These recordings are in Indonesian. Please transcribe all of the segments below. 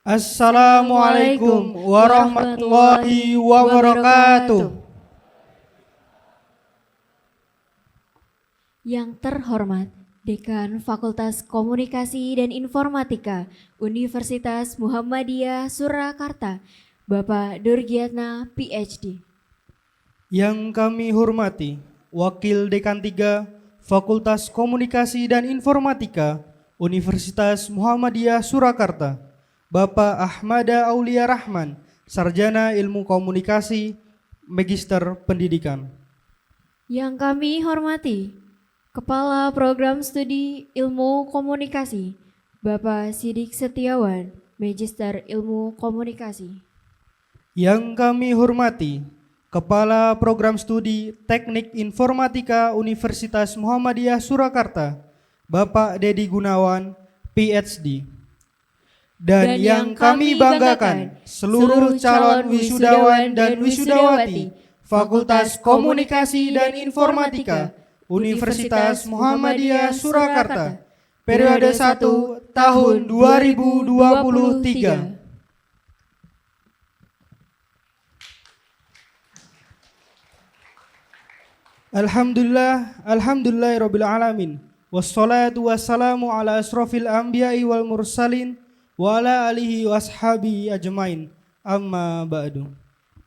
Assalamualaikum warahmatullahi wabarakatuh. Yang terhormat Dekan Fakultas Komunikasi dan Informatika Universitas Muhammadiyah Surakarta, Bapak Durgiatna PhD. Yang kami hormati Wakil Dekan 3 Fakultas Komunikasi dan Informatika Universitas Muhammadiyah Surakarta, Bapak Ahmada Aulia Rahman, Sarjana Ilmu Komunikasi, Magister Pendidikan. Yang kami hormati Kepala Program Studi Ilmu Komunikasi, Bapak Sidik Setiawan, Magister Ilmu Komunikasi. Yang kami hormati Kepala Program Studi Teknik Informatika Universitas Muhammadiyah Surakarta, Bapak Dedi Gunawan, PhD. Dan yang kami banggakan, seluruh calon wisudawan dan wisudawati Fakultas Komunikasi dan Informatika Universitas Muhammadiyah Surakarta, periode 1 tahun 2023. Alhamdulillahirabbil alamin. Wassalatu wassalamu ala asrofil anbiya'i wal mursalin wa ala alihi washabihi ajmain. Amma ba'du.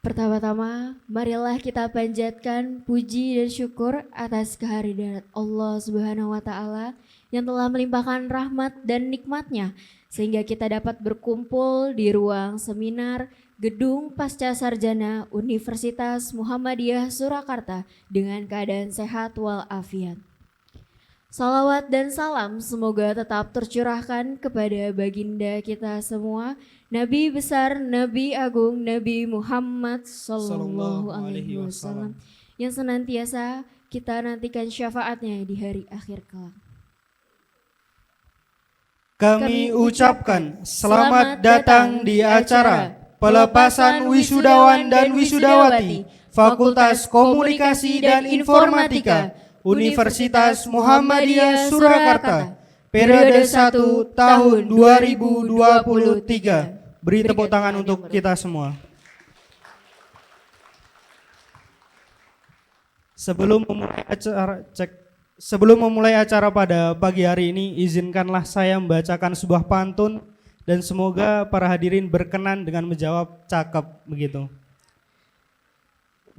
Pertama-tama, marilah kita panjatkan puji dan syukur atas kehadirat Allah Subhanahu wa Ta'ala yang telah melimpahkan rahmat dan nikmatnya sehingga kita dapat berkumpul di ruang seminar Gedung Pasca Sarjana Universitas Muhammadiyah Surakarta dengan keadaan sehat walafiat. Salawat dan salam semoga tetap tercurahkan kepada baginda kita semua, Nabi besar, Nabi agung, Nabi Muhammad Sallallahu Alaihi Wasallam, yang senantiasa kita nantikan syafaatnya di hari akhir kelak. Kami ucapkan selamat datang di acara pelepasan wisudawan dan wisudawati Fakultas Komunikasi dan Informatika Universitas Muhammadiyah Surakarta, periode 1 tahun 2023. Beri tepuk tangan untuk kita semua. Sebelum memulai acara pada pagi hari ini, izinkanlah saya membacakan sebuah pantun dan semoga para hadirin berkenan dengan menjawab cakep begitu.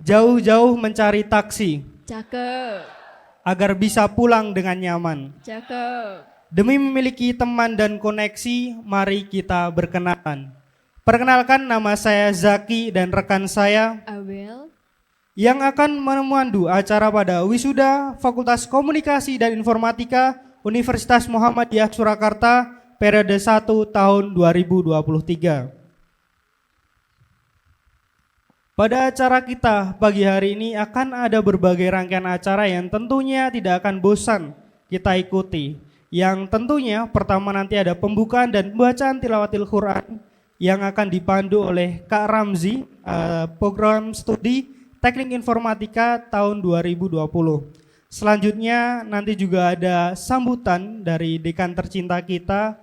Jauh-jauh mencari taksi. Cakep. Agar bisa pulang dengan nyaman. Cakep. Demi memiliki teman dan koneksi, mari kita berkenalan. Perkenalkan, nama saya Zaki dan rekan saya Abel yang akan memandu acara pada wisuda Fakultas Komunikasi dan Informatika Universitas Muhammadiyah Surakarta periode 1 tahun 2023. Pada acara kita pagi hari ini akan ada berbagai rangkaian acara yang tentunya tidak akan bosan kita ikuti. Yang tentunya pertama nanti ada pembukaan dan pembacaan tilawatil Quran yang akan dipandu oleh Kak Ramzi, program studi Teknik Informatika tahun 2020. Selanjutnya nanti juga ada sambutan dari dekan tercinta kita,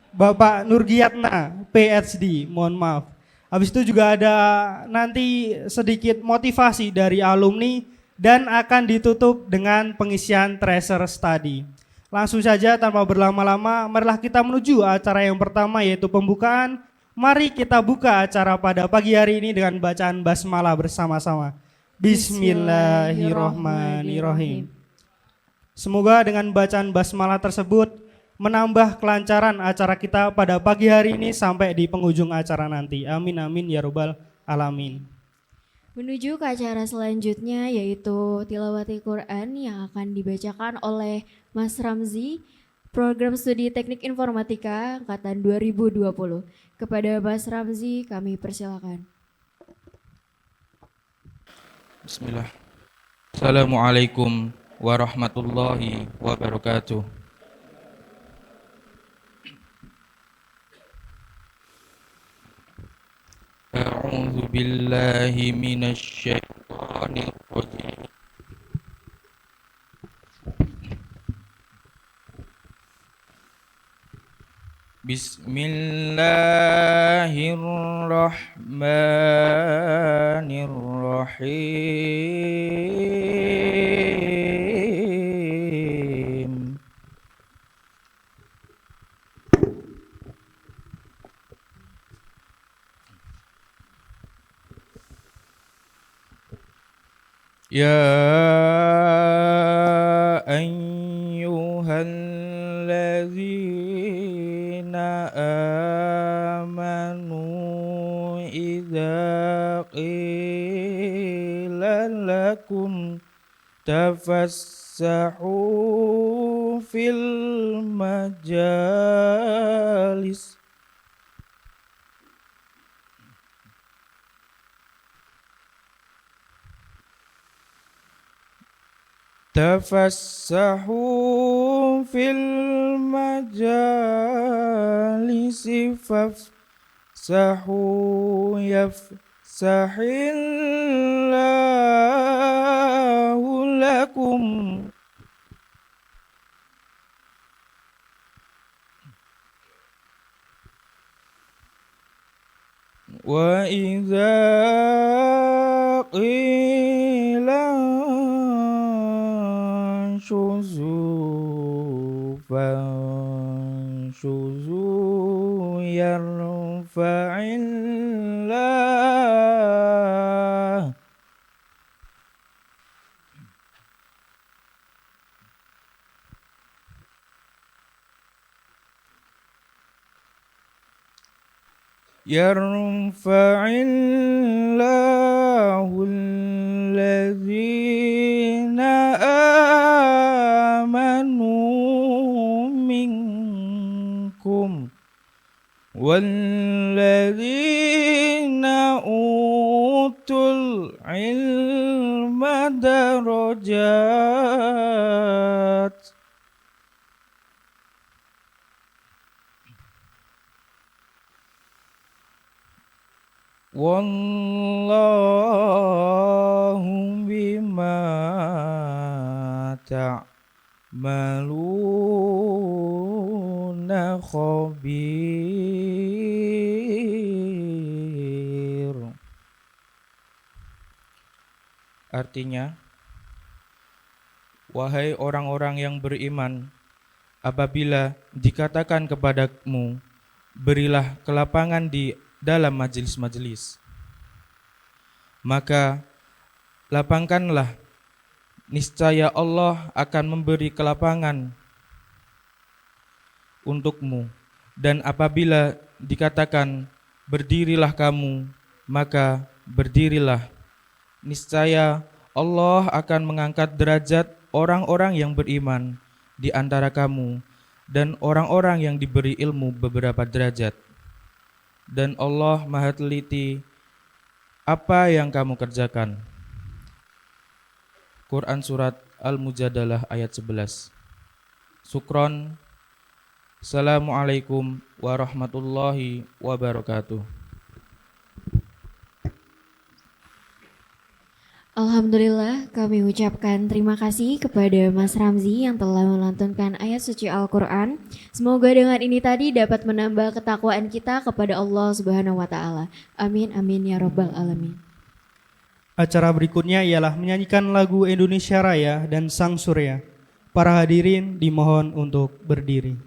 Bapak Nurgiatna, PhD, mohon maaf. Habis itu juga ada nanti sedikit motivasi dari alumni dan akan ditutup dengan pengisian tracer study. Langsung saja tanpa berlama-lama, marilah kita menuju acara yang pertama yaitu pembukaan. Mari kita buka acara pada pagi hari ini dengan bacaan basmalah bersama-sama. Bismillahirrahmanirrahim. Semoga dengan bacaan basmalah tersebut menambah kelancaran acara kita pada pagi hari ini sampai di penghujung acara nanti. Amin amin ya robbal alamin. Menuju ke acara selanjutnya yaitu tilawatil Quran yang akan dibacakan oleh Mas Ramzi, program studi Teknik Informatika angkatan 2020. Kepada Mas Ramzi kami persilakan. Bismillah. Assalamualaikum warahmatullahi wabarakatuh. A'udzu billahi minasy syaithanir rajim. Bismillahirrahmanirrahim. يا أيها الذين آمنوا إذا قيل لكم تفسحوا في المجالس فافسحوا يفسح الله لكم وإذا قيل انشزوا فانشزوا يرفع الله الذين آمنوا منكم والذين أوتوا العلم درجات والله بما تعملون خبير. Artinya, wahai orang-orang yang beriman, apabila dikatakan kepadamu, berilah kelapangan di dalam majelis-majelis, maka lapangkanlah, niscaya Allah akan memberi kelapangan untukmu. Dan apabila dikatakan berdirilah kamu, maka berdirilah, niscaya Allah akan mengangkat derajat orang-orang yang beriman di antara kamu dan orang-orang yang diberi ilmu beberapa derajat. Dan Allah Maha teliti apa yang kamu kerjakan. Quran Surat Al-Mujadalah ayat 11. Syukron. Assalamualaikum warahmatullahi wabarakatuh. Alhamdulillah, kami ucapkan terima kasih kepada Mas Ramzi yang telah melantunkan ayat suci Al-Quran. Semoga dengan ini tadi dapat menambah ketakwaan kita kepada Allah Subhanahu wa Ta'ala. Amin, amin ya Rabbal 'Alamin. Acara berikutnya ialah menyanyikan lagu Indonesia Raya dan Sang Surya. Para hadirin dimohon untuk berdiri.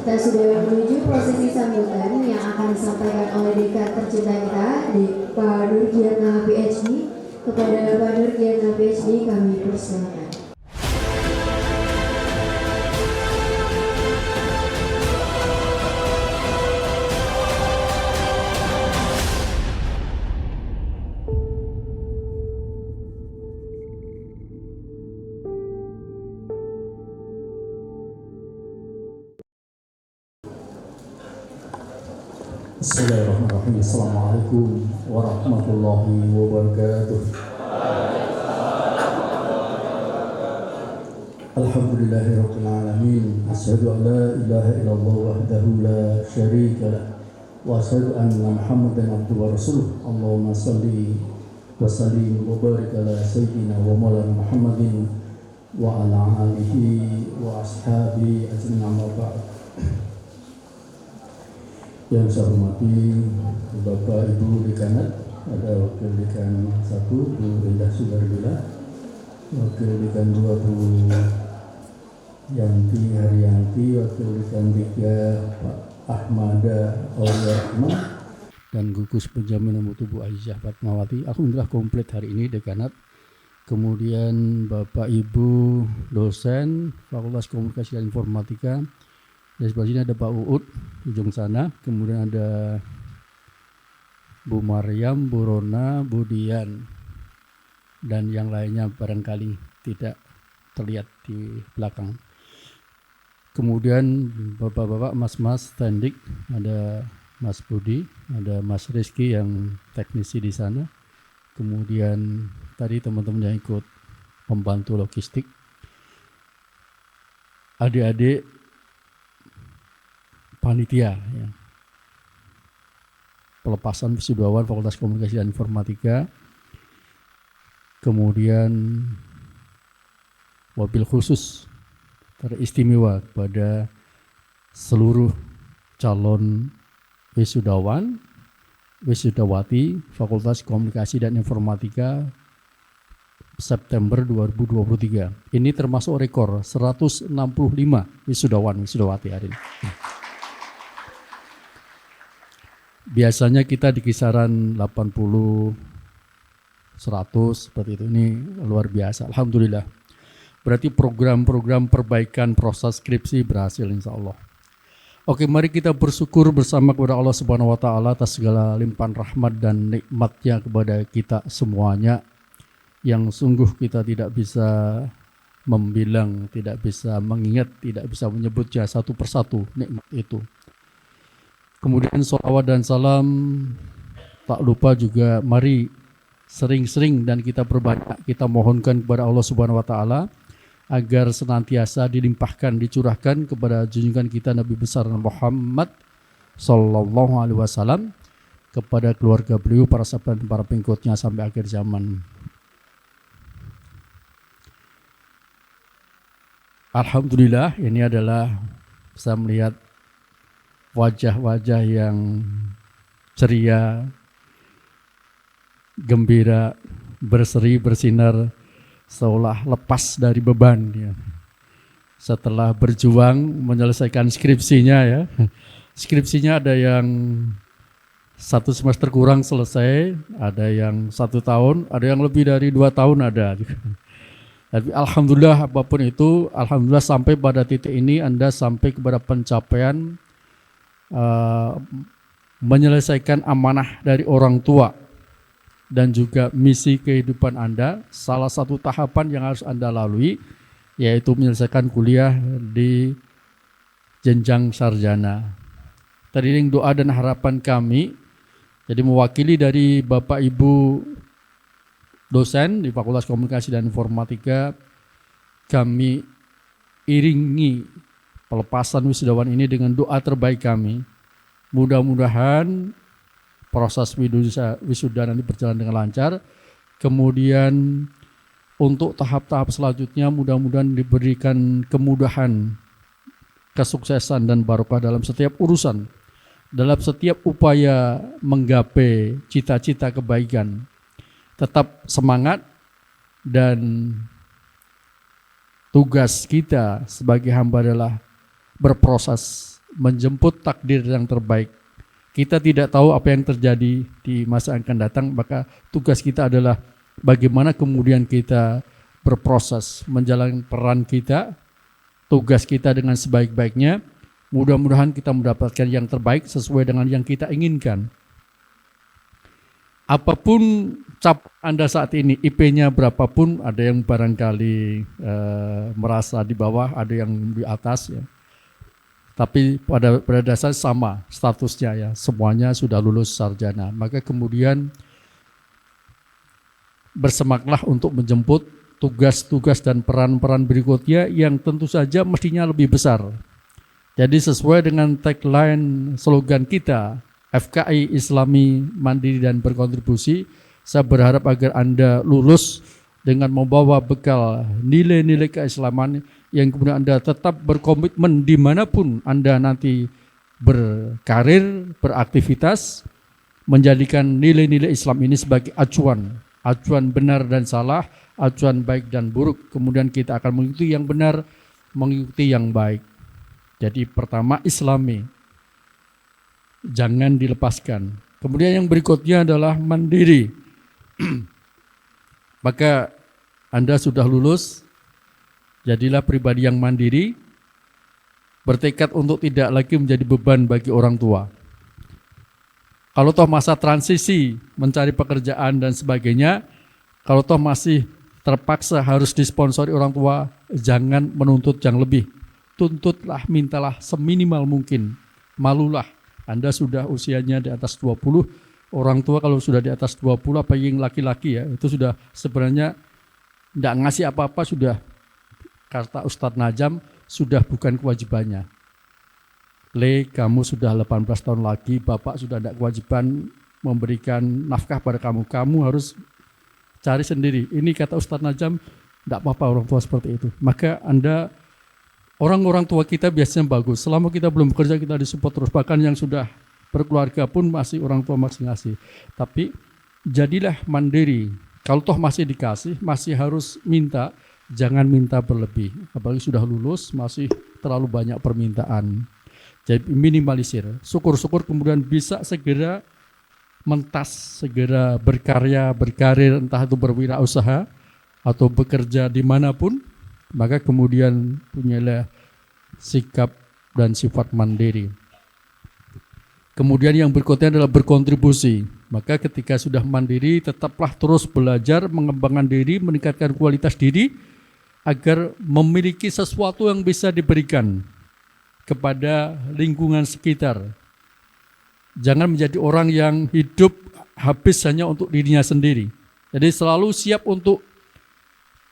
Kita sudah menuju prosesi sambutan yang akan disampaikan oleh dekan tercinta kita, Pak Nurgiana PhD. Kepada Pak Nurgiana PhD kami persilakan. Bismillahirrahmanirrahim. Assalamualaikum warahmatullahi wabarakatuh. Alhamdulillahirabbil alamin. Asyhadu an la ilaha illallah wahdahu la syarika lah wa asyhadu anna Muhammadan abduhu wa rasuluh. Allahumma shalli wa sallim wa barik ala sayyidina wa maulana Muhammadin wa ala alihi wa ashabihi ajmain, amma ba'd. Yang saya hormati Bapak Ibu Dekanat, ada Wakil Dekan 1 Bu Indah Sugarbila, Wakil Dekan 2 Bu Yanti Haryanti, Wakil Dekan 3 Pak Ahmada Aulia Rahman, dan Gugus Penjamin Mutu Bu Aisyah Fatmawati. Alhamdulillah komplit hari ini Dekanat. Kemudian Bapak Ibu dosen Fakultas Komunikasi dan Informatika. Di sebelah sini ada Pak Uut di ujung sana, kemudian ada Bu Maryam, Bu Rona, Bu Dian, dan yang lainnya barangkali tidak terlihat di belakang. Kemudian bapak-bapak, mas-mas standik, ada Mas Budi, ada Mas Rizky yang teknisi di sana. Kemudian tadi teman-teman yang ikut membantu logistik, adik-adik panitia ya. Pelepasan wisudawan Fakultas Komunikasi dan Informatika. Kemudian wabil khusus teristimewa kepada seluruh calon wisudawan, wisudawati Fakultas Komunikasi dan Informatika September 2023. Ini termasuk rekor 165 wisudawan wisudawati hari ini. Biasanya kita di kisaran 80, 100 seperti itu. Ini luar biasa. Alhamdulillah. Berarti program-program perbaikan proses skripsi berhasil insya Allah. Oke, mari kita bersyukur bersama kepada Allah Subhanahu wa taala atas segala limpahan rahmat dan nikmatnya kepada kita semuanya, yang sungguh kita tidak bisa membilang, tidak bisa mengingat, tidak bisa menyebutnya satu persatu nikmat itu. Kemudian sholawat dan salam tak lupa juga mari sering-sering dan kita perbanyak kita mohonkan kepada Allah Subhanahu wa taala agar senantiasa dilimpahkan, dicurahkan kepada junjungan kita Nabi besar Muhammad sallallahu alaihi wasallam, kepada keluarga beliau, para sahabat dan para pengikutnya sampai akhir zaman. Alhamdulillah, ini adalah saya melihat wajah-wajah yang ceria, gembira, berseri, bersinar, seolah lepas dari beban ya. Setelah berjuang menyelesaikan skripsinya ya. Skripsinya ada yang 1 semester kurang selesai, ada yang 1 tahun, ada yang lebih dari 2 tahun ada. Tapi alhamdulillah apapun itu, alhamdulillah sampai pada titik ini Anda sampai kepada pencapaian menyelesaikan amanah dari orang tua dan juga misi kehidupan Anda. Salah satu tahapan yang harus Anda lalui yaitu menyelesaikan kuliah di jenjang sarjana. Teriring doa dan harapan kami, jadi mewakili dari Bapak Ibu dosen di Fakultas Komunikasi dan Informatika, kami iringi pelepasan wisudawan ini dengan doa terbaik kami. Mudah-mudahan proses wisuda nanti berjalan dengan lancar. Kemudian untuk tahap-tahap selanjutnya mudah-mudahan diberikan kemudahan, kesuksesan dan barokah dalam setiap urusan, dalam setiap upaya menggapai cita-cita kebaikan. Tetap semangat, dan tugas kita sebagai hamba adalah berproses menjemput takdir yang terbaik. Kita tidak tahu apa yang terjadi di masa yang akan datang, maka tugas kita adalah bagaimana kemudian kita berproses menjalankan peran kita, tugas kita dengan sebaik-baiknya. Mudah-mudahan kita mendapatkan yang terbaik sesuai dengan yang kita inginkan. Apapun cap Anda saat ini, IP-nya berapapun, ada yang barangkali merasa di bawah, ada yang di atas ya. Tapi pada dasar sama statusnya ya, semuanya sudah lulus sarjana. Maka kemudian bersemangatlah untuk menjemput tugas-tugas dan peran-peran berikutnya yang tentu saja mestinya lebih besar. Jadi sesuai dengan tagline slogan kita, FKI Islami Mandiri dan Berkontribusi, saya berharap agar Anda lulus dengan membawa bekal nilai-nilai keislaman yang kemudian Anda tetap berkomitmen dimanapun Anda nanti berkarir, beraktivitas, menjadikan nilai-nilai Islam ini sebagai acuan benar dan salah, acuan baik dan buruk. Kemudian kita akan mengikuti yang benar, mengikuti yang baik. Jadi pertama Islami, jangan dilepaskan. Kemudian yang berikutnya adalah mandiri. Maka Anda sudah lulus, jadilah pribadi yang mandiri, bertekad untuk tidak lagi menjadi beban bagi orang tua. Kalau toh masa transisi, mencari pekerjaan dan sebagainya, kalau toh masih terpaksa harus disponsori orang tua, jangan menuntut yang lebih. Tuntutlah, mintalah seminimal mungkin. Malulah, Anda sudah usianya di atas 20, orang tua kalau sudah di atas 20, apa yang laki-laki ya, itu sudah sebenarnya tidak ngasih apa-apa, sudah kata Ustadz Najam, sudah bukan kewajibannya. Kamu sudah 18 tahun lagi, bapak sudah tidak kewajiban memberikan nafkah pada kamu, kamu harus cari sendiri. Ini kata Ustadz Najam, tidak apa-apa orang tua seperti itu. Maka Anda, orang-orang tua kita biasanya bagus, selama kita belum bekerja kita disupport terus, bahkan yang sudah berkeluarga pun masih orang tua masih ngasih. Tapi jadilah mandiri. Kalau toh masih dikasih, masih harus minta, jangan minta berlebih. Apalagi sudah lulus, masih terlalu banyak permintaan. Jadi minimalisir. Syukur-syukur kemudian bisa segera mentas, segera berkarya, berkarir, entah itu berwirausaha atau bekerja dimanapun. Maka kemudian punyalah sikap dan sifat mandiri. Kemudian yang berikutnya adalah berkontribusi. Maka ketika sudah mandiri, tetaplah terus belajar, mengembangkan diri, meningkatkan kualitas diri, agar memiliki sesuatu yang bisa diberikan kepada lingkungan sekitar. Jangan menjadi orang yang hidup habis hanya untuk dirinya sendiri. Jadi selalu siap untuk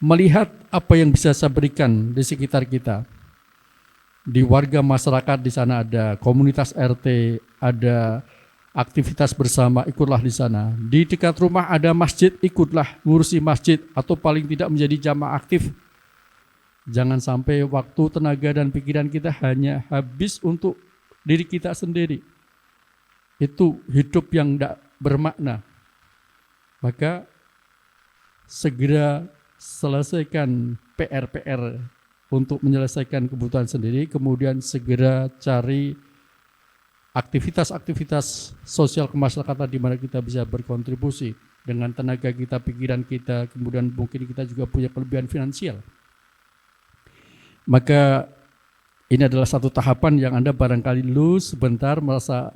melihat apa yang bisa saya berikan di sekitar kita. Di warga masyarakat di sana ada komunitas RT, ada aktivitas bersama, ikutlah di sana. Di dekat rumah ada masjid, ikutlah ngurusi masjid atau paling tidak menjadi jamaah aktif. Jangan sampai waktu, tenaga dan pikiran kita hanya habis untuk diri kita sendiri. Itu hidup yang tidak bermakna. Maka segera selesaikan PR-PR untuk menyelesaikan kebutuhan sendiri, kemudian segera cari aktivitas-aktivitas sosial kemasyarakatan di mana kita bisa berkontribusi dengan tenaga kita, pikiran kita, kemudian mungkin kita juga punya kelebihan finansial. Maka ini adalah satu tahapan yang Anda barangkali lulus sebentar, merasa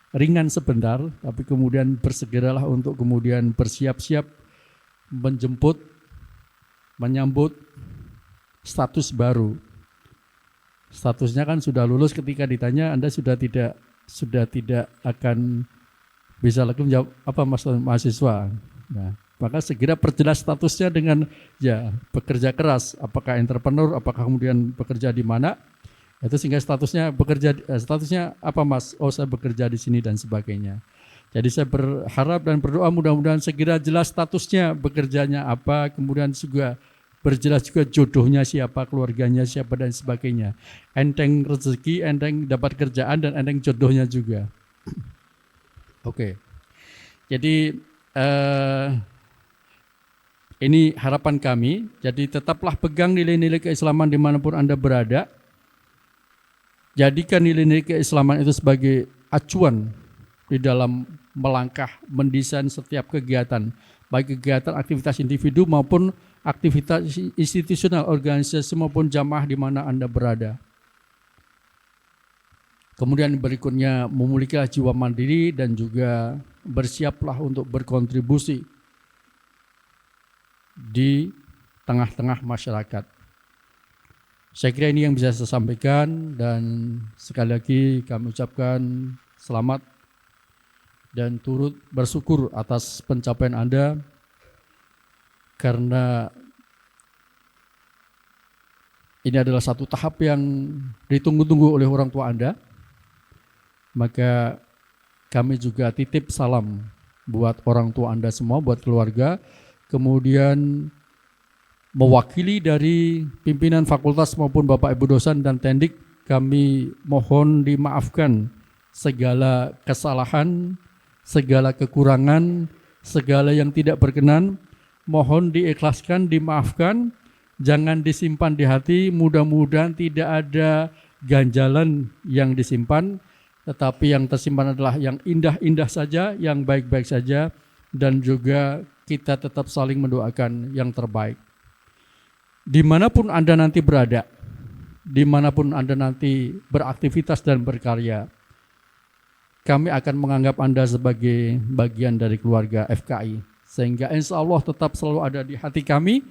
ringan sebentar, tapi kemudian bersegeralah untuk kemudian bersiap-siap menjemput, menyambut status baru. Statusnya kan sudah lulus, ketika ditanya Anda sudah tidak akan bisa lagi menjawab apa mahasiswa. Nah, maka segera perjelas statusnya dengan ya bekerja keras, apakah entrepreneur, apakah kemudian bekerja di mana. Itu sehingga statusnya apa Mas? Oh, saya bekerja di sini dan sebagainya. Jadi saya berharap dan berdoa mudah-mudahan segera jelas statusnya, bekerjanya apa, kemudian juga berjelas juga jodohnya siapa, keluarganya siapa dan sebagainya. Enteng rezeki, enteng dapat kerjaan dan enteng jodohnya juga. Oke. Jadi ini harapan kami. Jadi tetaplah pegang nilai-nilai keislaman dimanapun Anda berada. Jadikan nilai-nilai keislaman itu sebagai acuan di dalam melangkah mendesain setiap kegiatan, baik kegiatan aktivitas individu maupun aktivitas institusional, organisasi maupun jamaah di mana Anda berada. Kemudian berikutnya memilikilah jiwa mandiri dan juga bersiaplah untuk berkontribusi di tengah-tengah masyarakat. Saya kira ini yang bisa saya sampaikan, dan sekali lagi kami ucapkan selamat dan turut bersyukur atas pencapaian Anda, karena ini adalah satu tahap yang ditunggu-tunggu oleh orang tua Anda. Maka kami juga titip salam buat orang tua Anda semua, buat keluarga. Kemudian mewakili dari pimpinan fakultas maupun Bapak Ibu dosen dan tendik, kami mohon dimaafkan segala kesalahan, segala kekurangan, segala yang tidak berkenan. Mohon diikhlaskan, dimaafkan, jangan disimpan di hati. Mudah-mudahan tidak ada ganjalan yang disimpan, tetapi yang tersimpan adalah yang indah-indah saja, yang baik-baik saja, dan juga kita tetap saling mendoakan yang terbaik. Dimanapun Anda nanti berada, dimanapun Anda nanti beraktivitas dan berkarya, kami akan menganggap Anda sebagai bagian dari keluarga FKI, sehingga insya Allah tetap selalu ada di hati kami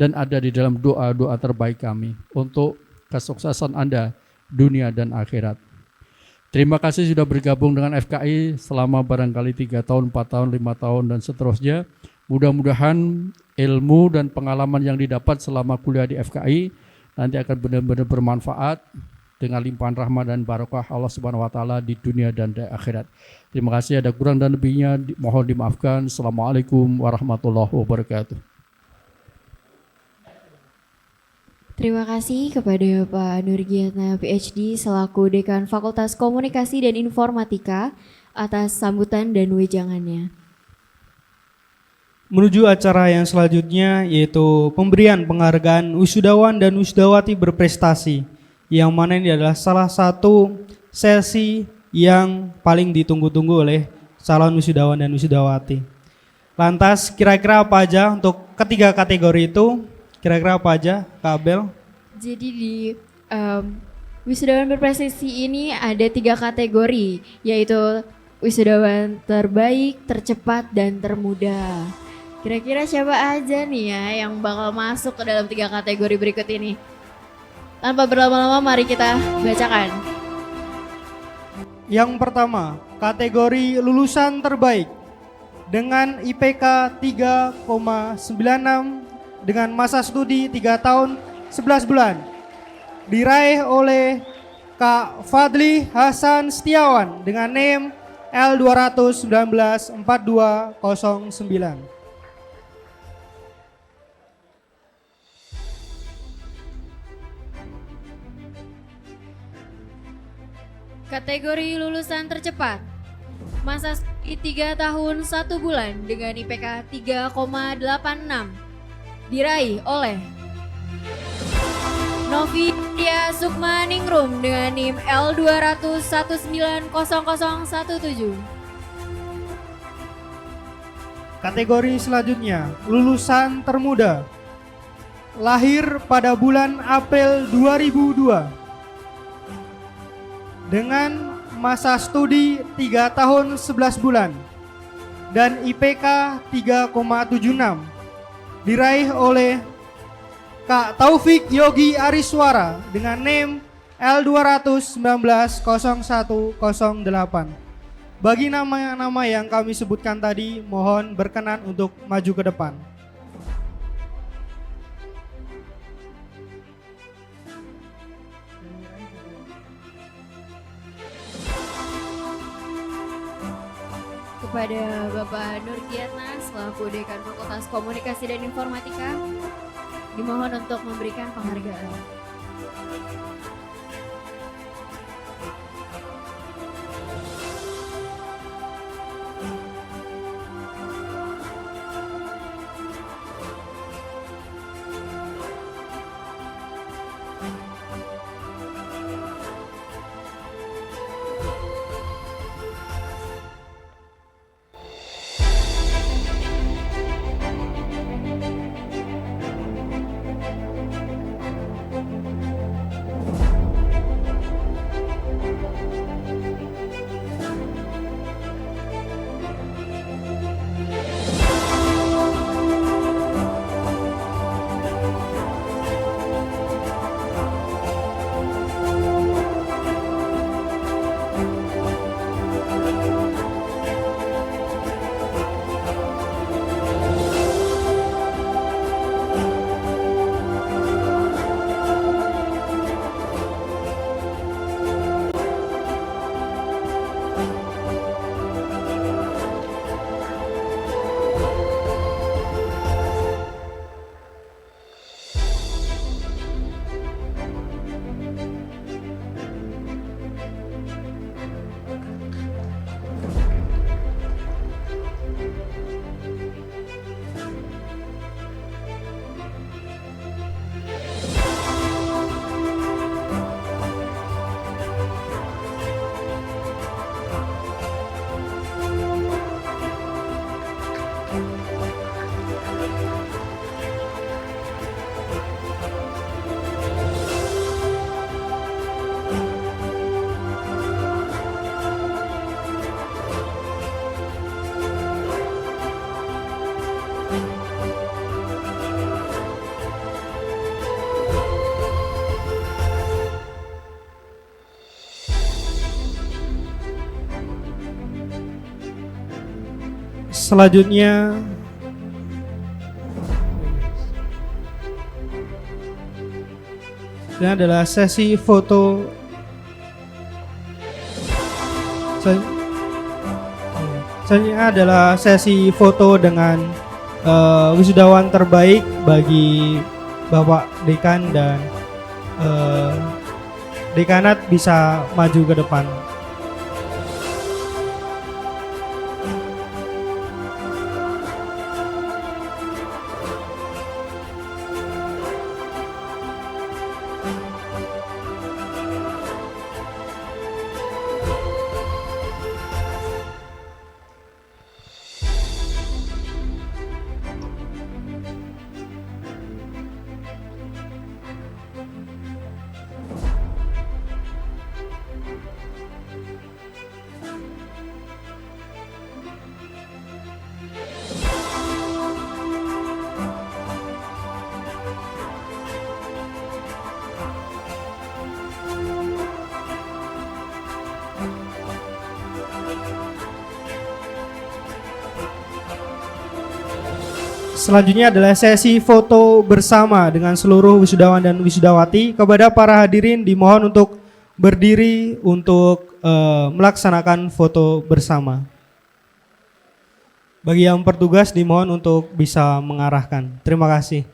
dan ada di dalam doa-doa terbaik kami untuk kesuksesan Anda dunia dan akhirat. Terima kasih sudah bergabung dengan FKI selama barangkali 3 tahun, 4 tahun, 5 tahun, dan seterusnya. Mudah-mudahan ilmu dan pengalaman yang didapat selama kuliah di FKI nanti akan benar-benar bermanfaat dengan limpahan rahmat dan barokah Allah Subhanahu wa taala di dunia dan di akhirat. Terima kasih, ada kurang dan lebihnya mohon dimaafkan. Assalamualaikum warahmatullahi wabarakatuh. Terima kasih kepada Pak Nurgiatna PhD selaku Dekan Fakultas Komunikasi dan Informatika atas sambutan dan wejangannya. Menuju acara yang selanjutnya, yaitu pemberian penghargaan wisudawan dan wisudawati berprestasi, yang mana ini adalah salah satu sesi yang paling ditunggu-tunggu oleh calon wisudawan dan wisudawati. Lantas kira-kira apa aja untuk ketiga kategori itu? Kira-kira apa aja, Kak Abel? Jadi di wisudawan berprestasi ini ada 3 kategori, yaitu wisudawan terbaik, tercepat, dan termuda. Kira-kira siapa aja nih ya yang bakal masuk ke dalam 3 kategori berikut ini? Tanpa berlama-lama mari kita bacakan. Yang pertama, kategori lulusan terbaik dengan IPK 3,96 dengan masa studi 3 tahun 11 bulan. Diraih oleh Kak Fadli Hasan Setiawan dengan NIM L2194209. Kategori lulusan tercepat, masa studi 3 tahun 1 bulan dengan IPK 3,86, diraih oleh Novia Sukma Ningrum dengan NIM L2190017. Kategori selanjutnya, lulusan termuda, lahir pada bulan April 2002 dengan masa studi 3 tahun 11 bulan dan IPK 3,76, diraih oleh Kak Taufik Yogi Ariswara dengan NIM L2190108. Bagi nama-nama yang kami sebutkan tadi, mohon berkenan untuk maju ke depan. Kepada Bapak Nurgiatna selaku Dekan Fakultas Komunikasi dan Informatika, dimohon untuk memberikan penghargaan. Selanjutnya ini adalah sesi foto. Selanjutnya adalah sesi foto dengan wisudawan terbaik bagi Bapak Dekan dan Dekanat bisa maju ke depan. Selanjutnya adalah sesi foto bersama dengan seluruh wisudawan dan wisudawati. Kepada para hadirin dimohon untuk berdiri untuk melaksanakan foto bersama. Bagi yang bertugas dimohon untuk bisa mengarahkan. Terima kasih.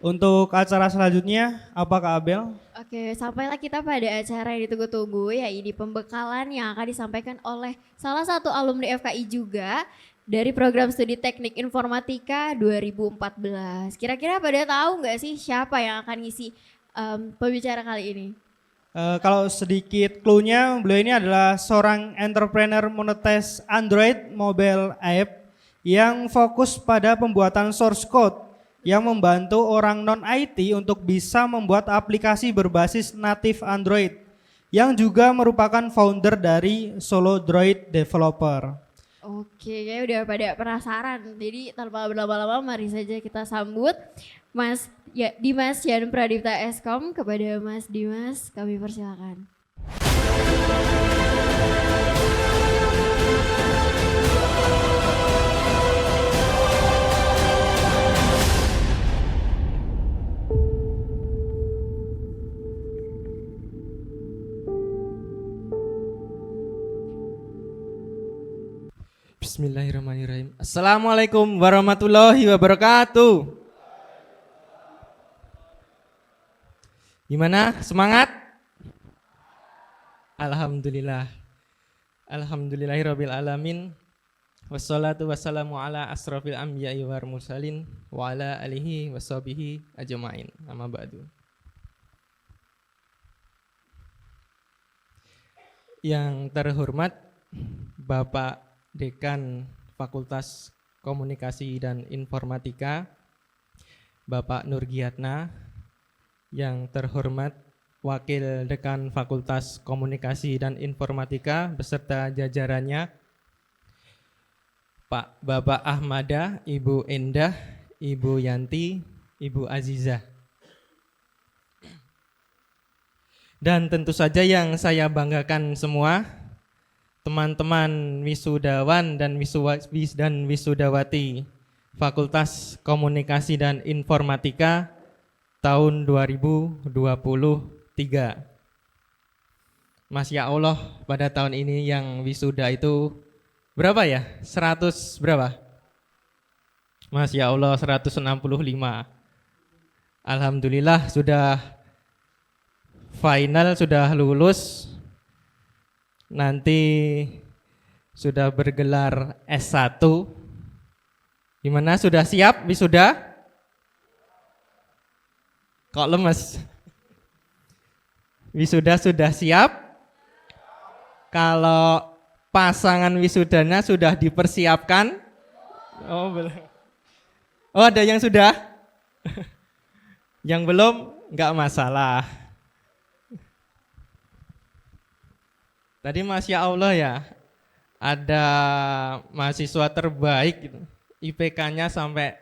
Untuk acara selanjutnya, apa Kak Abel? Oke, sampailah kita pada acara yang ditunggu-tunggu, yaitu pembekalan yang akan disampaikan oleh salah satu alumni FKI juga dari program studi teknik informatika 2014. Kira-kira pada tahu nggak sih siapa yang akan ngisi pembicara kali ini? Kalau sedikit clue-nya, beliau ini adalah seorang entrepreneur monetize Android mobile app yang fokus pada pembuatan source code yang membantu orang non-IT untuk bisa membuat aplikasi berbasis native Android yang juga merupakan founder dari Solo Droid Developer. Oke, kayaknya udah pada penasaran. Jadi tanpa berlama-lama mari saja kita sambut Mas Dimas Yan Pradipta Eskom. Kepada Mas Dimas kami persilakan. Bismillahirrahmanirrahim. Assalamualaikum warahmatullahi wabarakatuh. Gimana? Semangat? Alhamdulillah. Alhamdulillahirabbil alamin. Wassalatu wassalamu ala asrofil anbiya'i wal mursalin wa ala alihi washabihi ajmain. Amma ba'du. Yang terhormat Bapak Dekan Fakultas Komunikasi dan Informatika, Bapak Nurgiatna, yang terhormat Wakil Dekan Fakultas Komunikasi dan Informatika beserta jajarannya, Pak Bapak Ahmada, Ibu Endah, Ibu Yanti, Ibu Azizah. Dan tentu saja yang saya banggakan semua, teman-teman wisudawan dan wisudawati Fakultas Komunikasi dan Informatika tahun 2023. Masya Allah, pada tahun ini yang wisuda itu berapa ya? 100 berapa? Masya Allah, 165. Alhamdulillah sudah final, sudah lulus. Nanti sudah bergelar S1. Gimana, sudah siap wisuda? Kok lemes? Wisuda sudah siap? Kalau pasangan wisudanya sudah dipersiapkan? Oh, belum. Oh, ada yang sudah? Yang belum? Enggak masalah. Tadi Masya Allah ya, ada mahasiswa terbaik gitu. IPK-nya sampai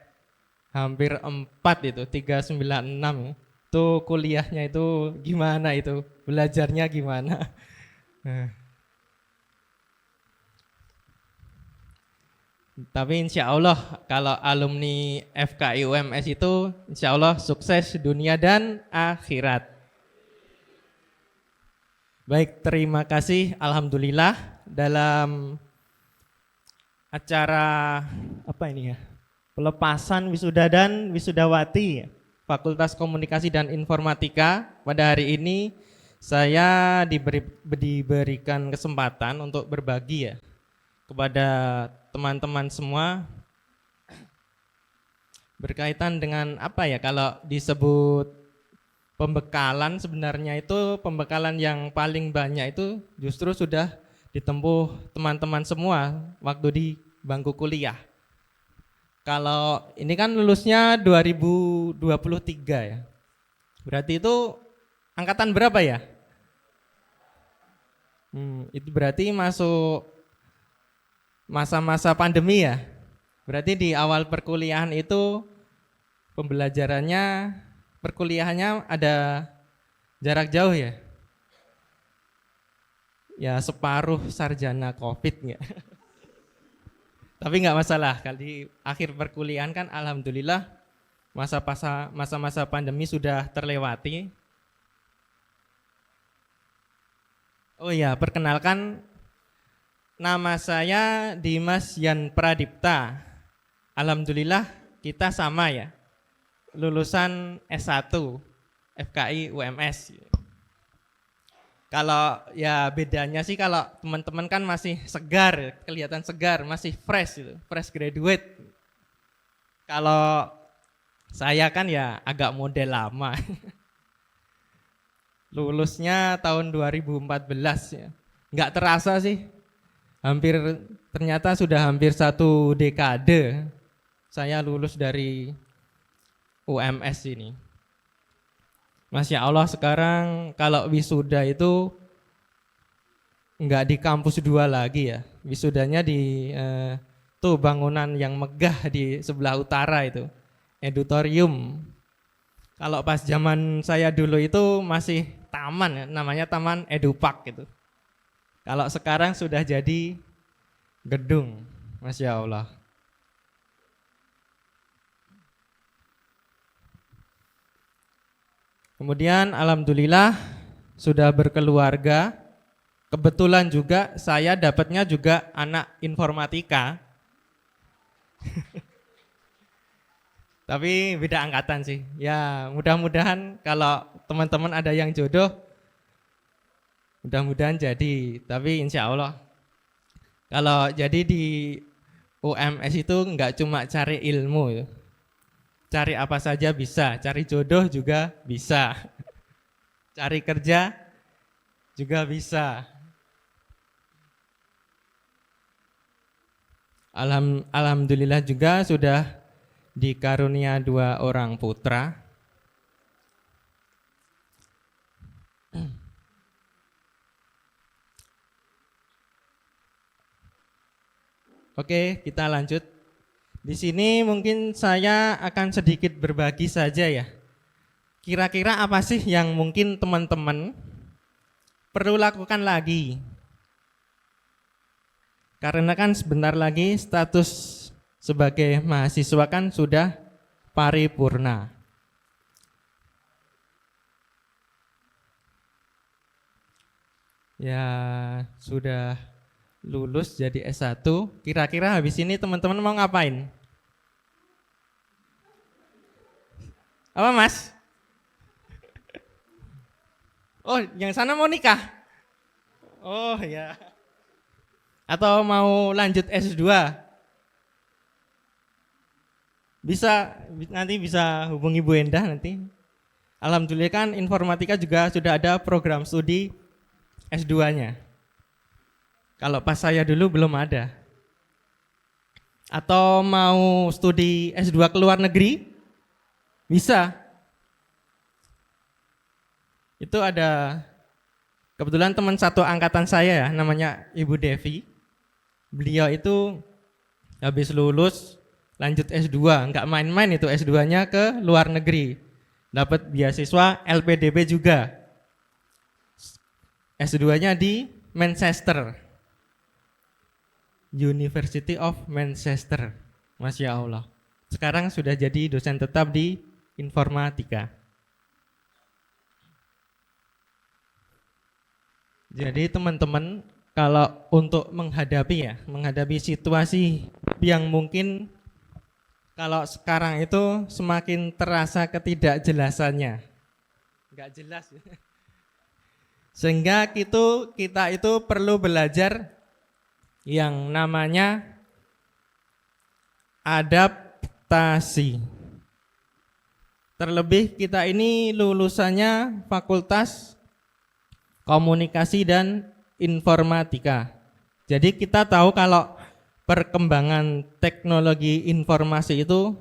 hampir 4 itu, 396. Itu kuliahnya itu gimana itu? Belajarnya gimana? Tapi insya Allah kalau alumni FKI UMS itu insya Allah sukses dunia dan akhirat. Baik, terima kasih. Alhamdulillah dalam acara apa ini ya? Pelepasan wisuda dan wisudawati Fakultas Komunikasi dan Informatika pada hari ini saya diberikan kesempatan untuk berbagi ya kepada teman-teman semua berkaitan dengan apa ya, kalau disebut pembekalan, sebenarnya itu pembekalan yang paling banyak itu justru sudah ditempuh teman-teman semua waktu di bangku kuliah. Kalau ini kan lulusnya 2023 ya. Berarti itu angkatan berapa ya? Itu berarti masuk masa-masa pandemi ya. Berarti di awal perkuliahan itu pembelajarannya, perkuliahannya ada jarak jauh ya? Ya separuh sarjana COVID ya. Tapi nggak masalah, kalau di akhir perkuliahan kan alhamdulillah masa-masa pandemi sudah terlewati. Oh ya, perkenalkan, nama saya Dimas Yan Pradipta. Alhamdulillah kita sama ya. lulusan S1 FKI UMS. Kalau ya bedanya sih kalau teman-teman kan masih segar, kelihatan segar, masih fresh gitu, fresh graduate. Kalau saya kan ya agak model lama. Lulusnya tahun 2014 ya. Nggak terasa sih. Ternyata sudah hampir 1 dekade saya lulus dari UMS ini. Masya Allah, sekarang kalau wisuda itu nggak di kampus 2 lagi ya. Wisudanya di tuh bangunan yang megah di sebelah utara itu, Edutorium. Kalau pas zaman saya dulu itu masih taman ya, namanya Taman Edupark gitu. Kalau sekarang sudah jadi gedung, Masya Allah. Kemudian alhamdulillah sudah berkeluarga. Kebetulan juga saya dapatnya juga anak informatika. Tapi beda angkatan sih. Ya mudah-mudahan kalau teman-teman ada yang jodoh, mudah-mudahan jadi. Tapi insya Allah kalau jadi di UMS itu enggak cuma cari ilmu ya. Cari apa saja bisa, cari jodoh juga bisa, cari kerja juga bisa. Alhamdulillah juga sudah dikarunia 2 orang putra. Oke, kita lanjut. Di sini mungkin saya akan sedikit berbagi saja ya. Kira-kira apa sih yang mungkin teman-teman perlu lakukan lagi? Karena kan sebentar lagi status sebagai mahasiswa kan sudah paripurna. Ya, sudah lulus jadi S1, kira-kira habis ini teman-teman mau ngapain? Apa Mas? Oh, yang sana mau nikah? Oh ya. Atau mau lanjut S2? Nanti bisa hubungi Bu Endah nanti. Alhamdulillah kan informatika juga sudah ada program studi S2-nya. Kalau pas saya dulu belum ada. Atau mau studi S2 ke luar negeri? Bisa. Itu ada kebetulan teman satu angkatan saya ya, namanya Ibu Devi. Beliau itu habis lulus lanjut S2, enggak main-main itu S2-nya ke luar negeri. Dapat beasiswa LPDP juga. S2-nya di Manchester. University of Manchester. Masya Allah. Sekarang sudah jadi dosen tetap di informatika. Jadi teman-teman, kalau untuk menghadapi situasi yang mungkin kalau sekarang itu semakin terasa ketidakjelasannya. Enggak jelas. Sehingga kita itu perlu belajar yang namanya adaptasi. Terlebih kita ini lulusannya Fakultas Komunikasi dan Informatika. Jadi kita tahu kalau perkembangan teknologi informasi itu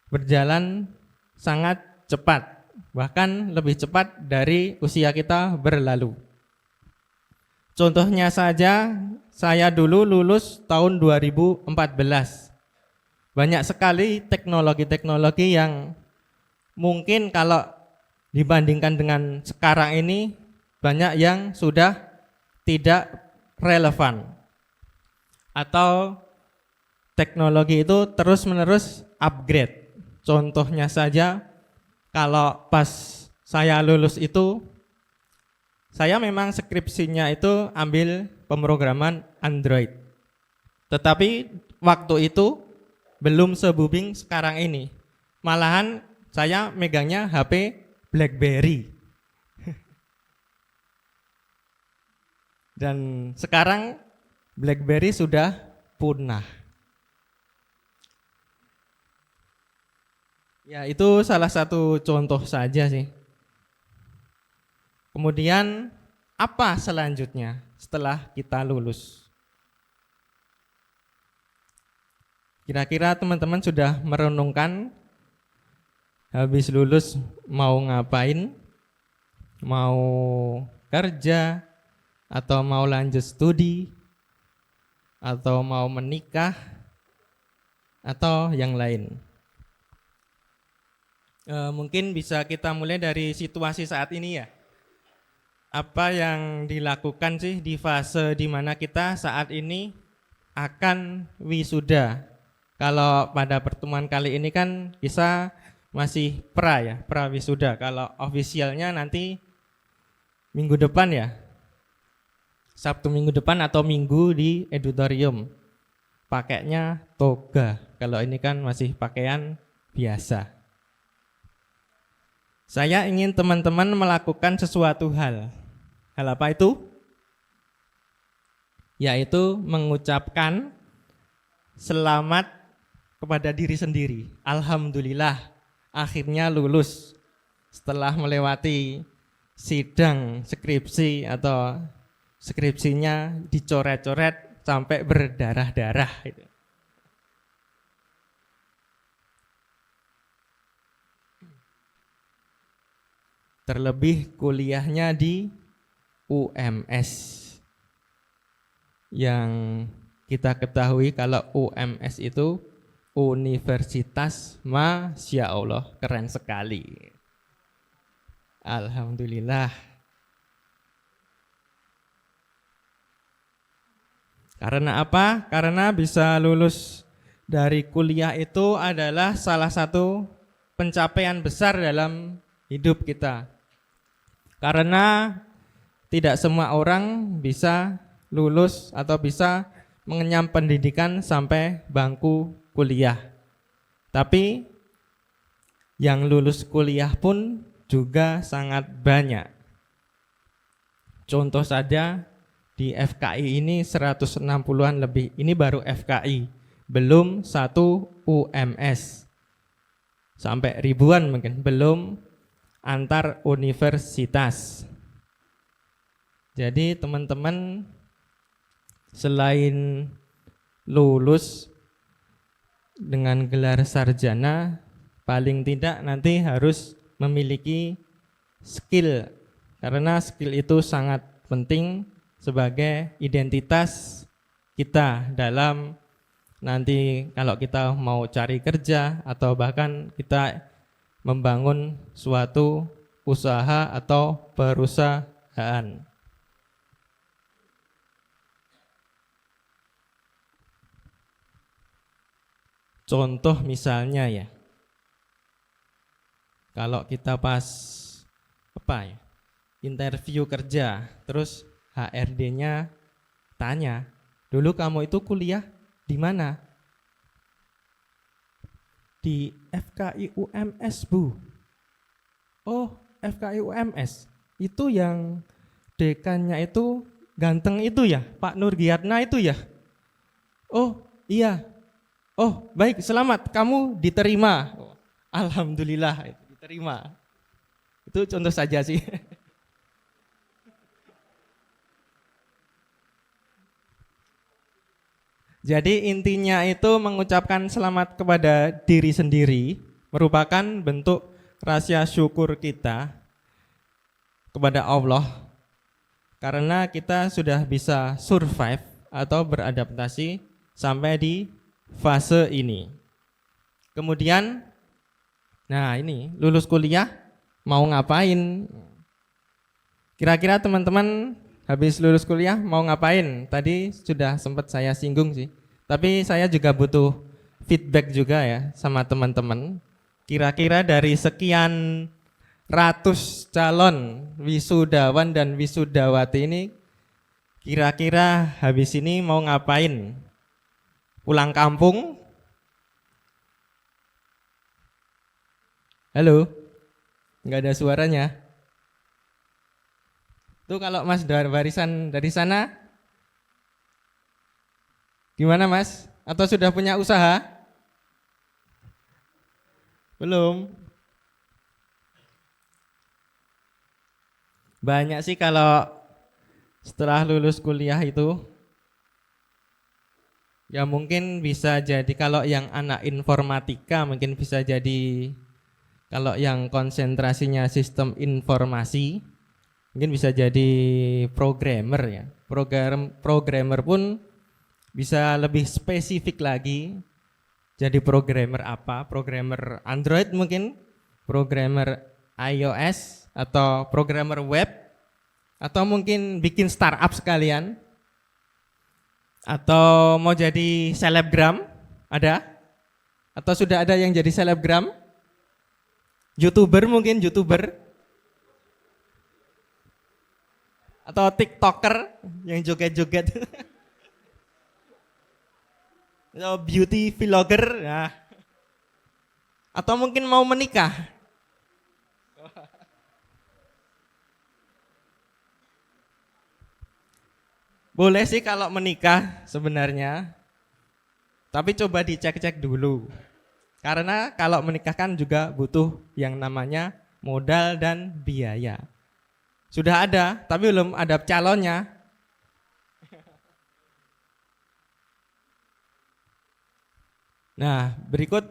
berjalan sangat cepat, bahkan lebih cepat dari usia kita berlalu. Contohnya saja, saya dulu lulus tahun 2014. Banyak sekali teknologi-teknologi yang mungkin kalau dibandingkan dengan sekarang ini banyak yang sudah tidak relevan. Atau teknologi itu terus-menerus upgrade. Contohnya saja, kalau pas saya lulus itu, saya memang skripsinya itu ambil pemrograman Android. Tetapi waktu itu belum se-booming sekarang ini. Malahan saya megangnya HP BlackBerry. Dan sekarang BlackBerry sudah punah. Ya, itu salah satu contoh saja sih. Kemudian apa selanjutnya setelah kita lulus? Kira-kira teman-teman sudah merenungkan habis lulus mau ngapain? Mau kerja? Atau mau lanjut studi? Atau mau menikah? Atau yang lain? Mungkin bisa kita mulai dari situasi saat ini ya. Apa yang dilakukan sih di fase di mana kita saat ini akan wisuda? Kalau pada pertemuan kali ini kan kita masih pra wisuda. Kalau ofisialnya nanti minggu depan ya. Sabtu minggu depan atau minggu di auditorium. Pakainya toga. Kalau ini kan masih pakaian biasa. Saya ingin teman-teman melakukan sesuatu hal. Hal apa itu? Yaitu mengucapkan selamat kepada diri sendiri. Alhamdulillah, akhirnya lulus. Setelah melewati sidang skripsi atau skripsinya dicoret-coret sampai berdarah-darah. Terlebih kuliahnya di UMS yang kita ketahui kalau UMS itu Universitas Masya Allah, keren sekali. Alhamdulillah. Karena apa? Karena bisa lulus dari kuliah itu adalah salah satu pencapaian besar dalam hidup kita. Karena tidak semua orang bisa lulus atau bisa mengenyam pendidikan sampai bangku kuliah. Tapi yang lulus kuliah pun juga sangat banyak. Contoh saja di FKI ini 160-an lebih. Ini baru FKI, belum satu UMS. Sampai ribuan mungkin, belum antar universitas. Jadi teman-teman selain lulus dengan gelar sarjana, paling tidak nanti harus memiliki skill. Karena skill itu sangat penting sebagai identitas kita dalam nanti kalau kita mau cari kerja atau bahkan kita membangun suatu usaha atau perusahaan. Contoh misalnya ya, kalau kita pas interview kerja, terus HRD-nya tanya, dulu kamu itu kuliah di mana? Di FKI UMS, Bu. Oh, FKI UMS. Itu yang dekannya itu ganteng itu ya, Pak Nurgiatna itu ya? Oh, iya. Oh, baik, selamat, kamu diterima. Oh, alhamdulillah, diterima. Itu contoh saja sih. Jadi intinya itu mengucapkan selamat kepada diri sendiri merupakan bentuk rasa syukur kita kepada Allah karena kita sudah bisa survive atau beradaptasi sampai di fase ini. Kemudian, nah ini lulus kuliah mau ngapain? Kira-kira teman-teman habis lulus kuliah mau ngapain? Tadi sudah sempat saya singgung sih. Tapi saya juga butuh feedback juga ya sama teman-teman. Kira-kira dari sekian ratus calon wisudawan dan wisudawati ini, kira-kira habis ini mau ngapain? Pulang kampung? Halo? Nggak ada suaranya. Tuh kalau Mas dari barisan dari sana, gimana Mas? Atau sudah punya usaha? Belum. Banyak sih kalau setelah lulus kuliah itu, ya mungkin bisa jadi kalau yang anak informatika mungkin bisa jadi, kalau yang konsentrasinya sistem informasi mungkin bisa jadi programmer ya. Programmer pun bisa lebih spesifik lagi. Jadi programmer apa? Programmer Android mungkin, programmer iOS, atau programmer web, atau mungkin bikin startup sekalian, atau mau jadi selebgram, ada? Atau sudah ada yang jadi selebgram? YouTuber mungkin, YouTuber, atau TikToker yang joget-joget, atau beauty vlogger, nah. Atau mungkin mau menikah. Boleh sih kalau menikah sebenarnya, tapi coba dicek-cek dulu. Karena kalau menikah kan juga butuh yang namanya modal dan biaya. Sudah ada, tapi belum ada calonnya. Nah, berikut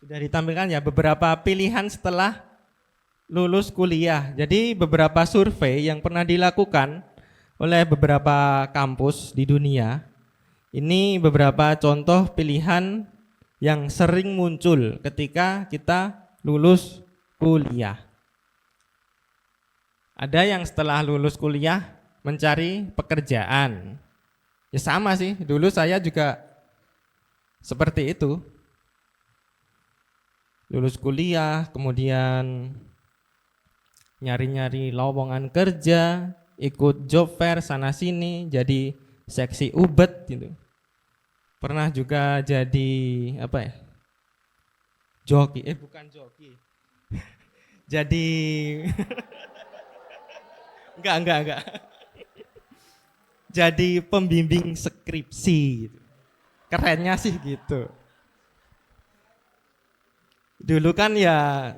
sudah ditampilkan ya beberapa pilihan setelah lulus kuliah. Jadi beberapa survei yang pernah dilakukan oleh beberapa kampus di dunia, ini beberapa contoh pilihan yang sering muncul ketika kita lulus kuliah. Ada yang setelah lulus kuliah mencari pekerjaan. Ya sama sih, dulu saya juga seperti itu. Lulus kuliah, kemudian nyari-nyari lowongan kerja, ikut job fair sana sini, jadi seksi ubet gitu. Pernah juga jadi apa ya? Joki, bukan joki. Jadi enggak. Jadi pembimbing skripsi gitu. Kerennya sih gitu. Dulu kan ya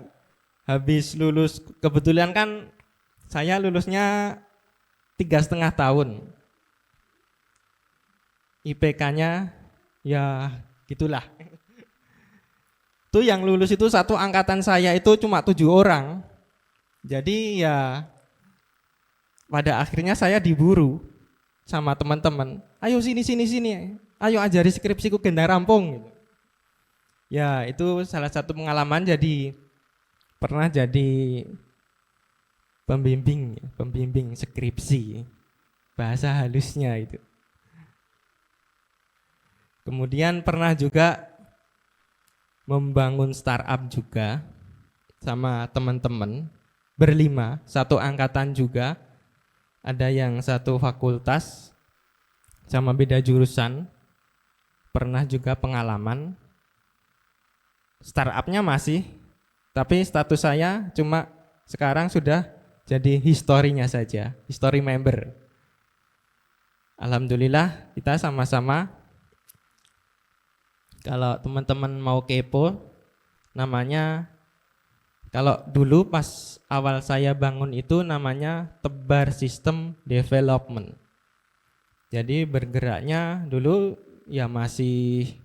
habis lulus, kebetulan kan saya lulusnya 3,5 tahun. IPK-nya ya gitulah. Tuh yang lulus itu satu angkatan saya itu cuma 7 orang. Jadi ya pada akhirnya saya diburu sama teman-teman. Ayo sini. Ayo ajari skripsiku gendang rampung gitu. Ya itu salah satu pengalaman, jadi pernah jadi pembimbing skripsi, bahasa halusnya itu. Kemudian pernah juga membangun startup juga sama teman-teman berlima, satu angkatan juga, ada yang satu fakultas sama beda jurusan. Pernah juga pengalaman, startupnya masih, tapi status saya cuma sekarang sudah jadi historinya saja, history member. Alhamdulillah kita sama-sama, kalau teman-teman mau kepo, namanya, kalau dulu pas awal saya bangun itu namanya Tebar System Development. Jadi bergeraknya dulu ya masih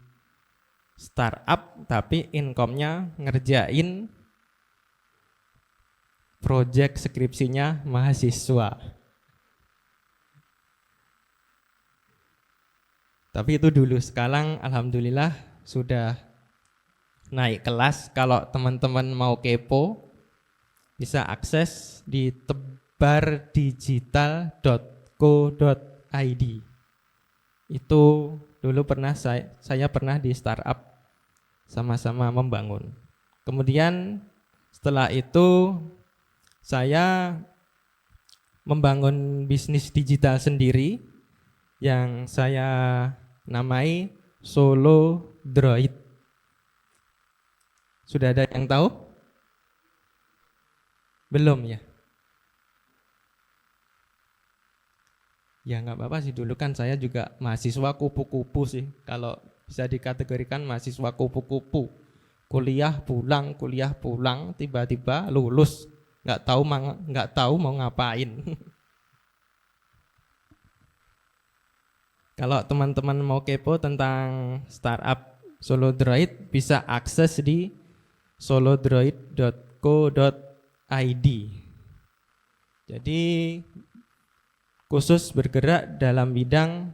startup, tapi income-nya ngerjain project skripsinya mahasiswa. Tapi itu dulu, sekarang alhamdulillah sudah naik kelas. Kalau teman-teman mau kepo bisa akses di tebardigital.co.id. Itu dulu pernah saya pernah di startup sama-sama membangun. Kemudian setelah itu saya membangun bisnis digital sendiri yang saya namai Solo Droid. Sudah ada yang tahu? Belum ya? Ya nggak apa-apa sih, dulu kan saya juga mahasiswa kupu-kupu sih. Kalau bisa dikategorikan mahasiswa kupu-kupu. Kuliah pulang, tiba-tiba lulus. Nggak tahu mau ngapain. Kalau teman-teman mau kepo tentang startup Solo Droid, bisa akses di solodroid.co.id. Jadi khusus bergerak dalam bidang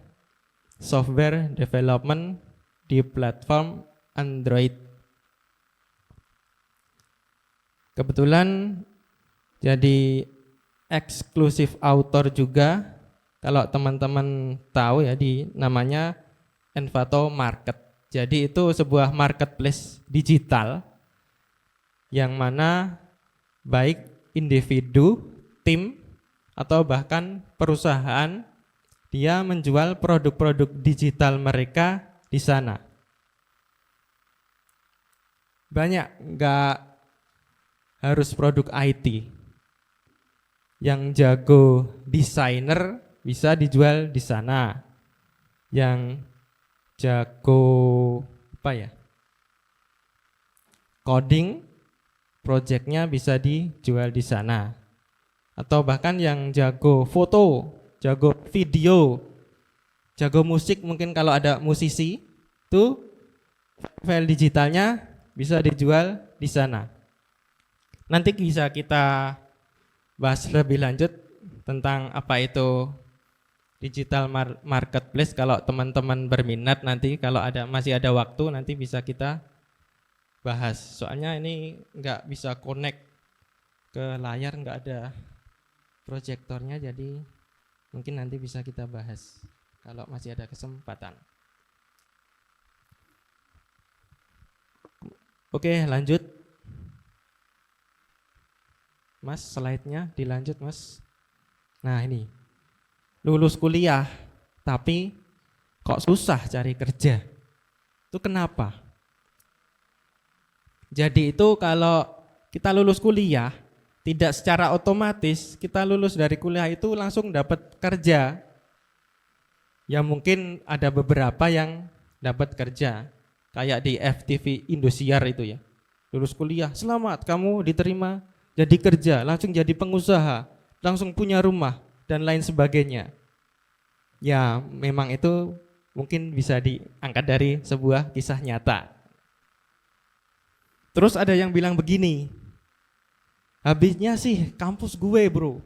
software development di platform Android. Kebetulan jadi eksklusif author juga, kalau teman-teman tahu ya, namanya Envato Market. Jadi itu sebuah marketplace digital yang mana baik individu, tim, atau bahkan perusahaan, dia menjual produk-produk digital mereka di sana. Banyak, nggak harus produk IT. Yang jago desainer bisa dijual di sana. Yang jago coding, projectnya bisa dijual di sana. Atau bahkan yang jago foto, jago video, jago musik, mungkin kalau ada musisi, itu file digitalnya bisa dijual di sana. Nanti bisa kita bahas lebih lanjut tentang apa itu digital marketplace. Kalau teman-teman berminat, nanti kalau masih ada waktu, nanti bisa kita bahas. Soalnya ini nggak bisa connect ke layar, nggak ada proyektornya, jadi mungkin nanti bisa kita bahas kalau masih ada kesempatan. Oke, lanjut. Mas, slide-nya dilanjut, Mas. Nah, ini. Lulus kuliah, tapi kok susah cari kerja. Itu kenapa? Jadi itu kalau kita lulus kuliah, tidak secara otomatis kita lulus dari kuliah itu langsung dapat kerja. Ya mungkin ada beberapa yang dapat kerja, kayak di FTV Indosiar itu ya. Lulus kuliah, selamat kamu diterima jadi kerja, langsung jadi pengusaha, langsung punya rumah dan lain sebagainya. Ya memang itu mungkin bisa diangkat dari sebuah kisah nyata. Terus ada yang bilang begini, habisnya sih kampus gue bro,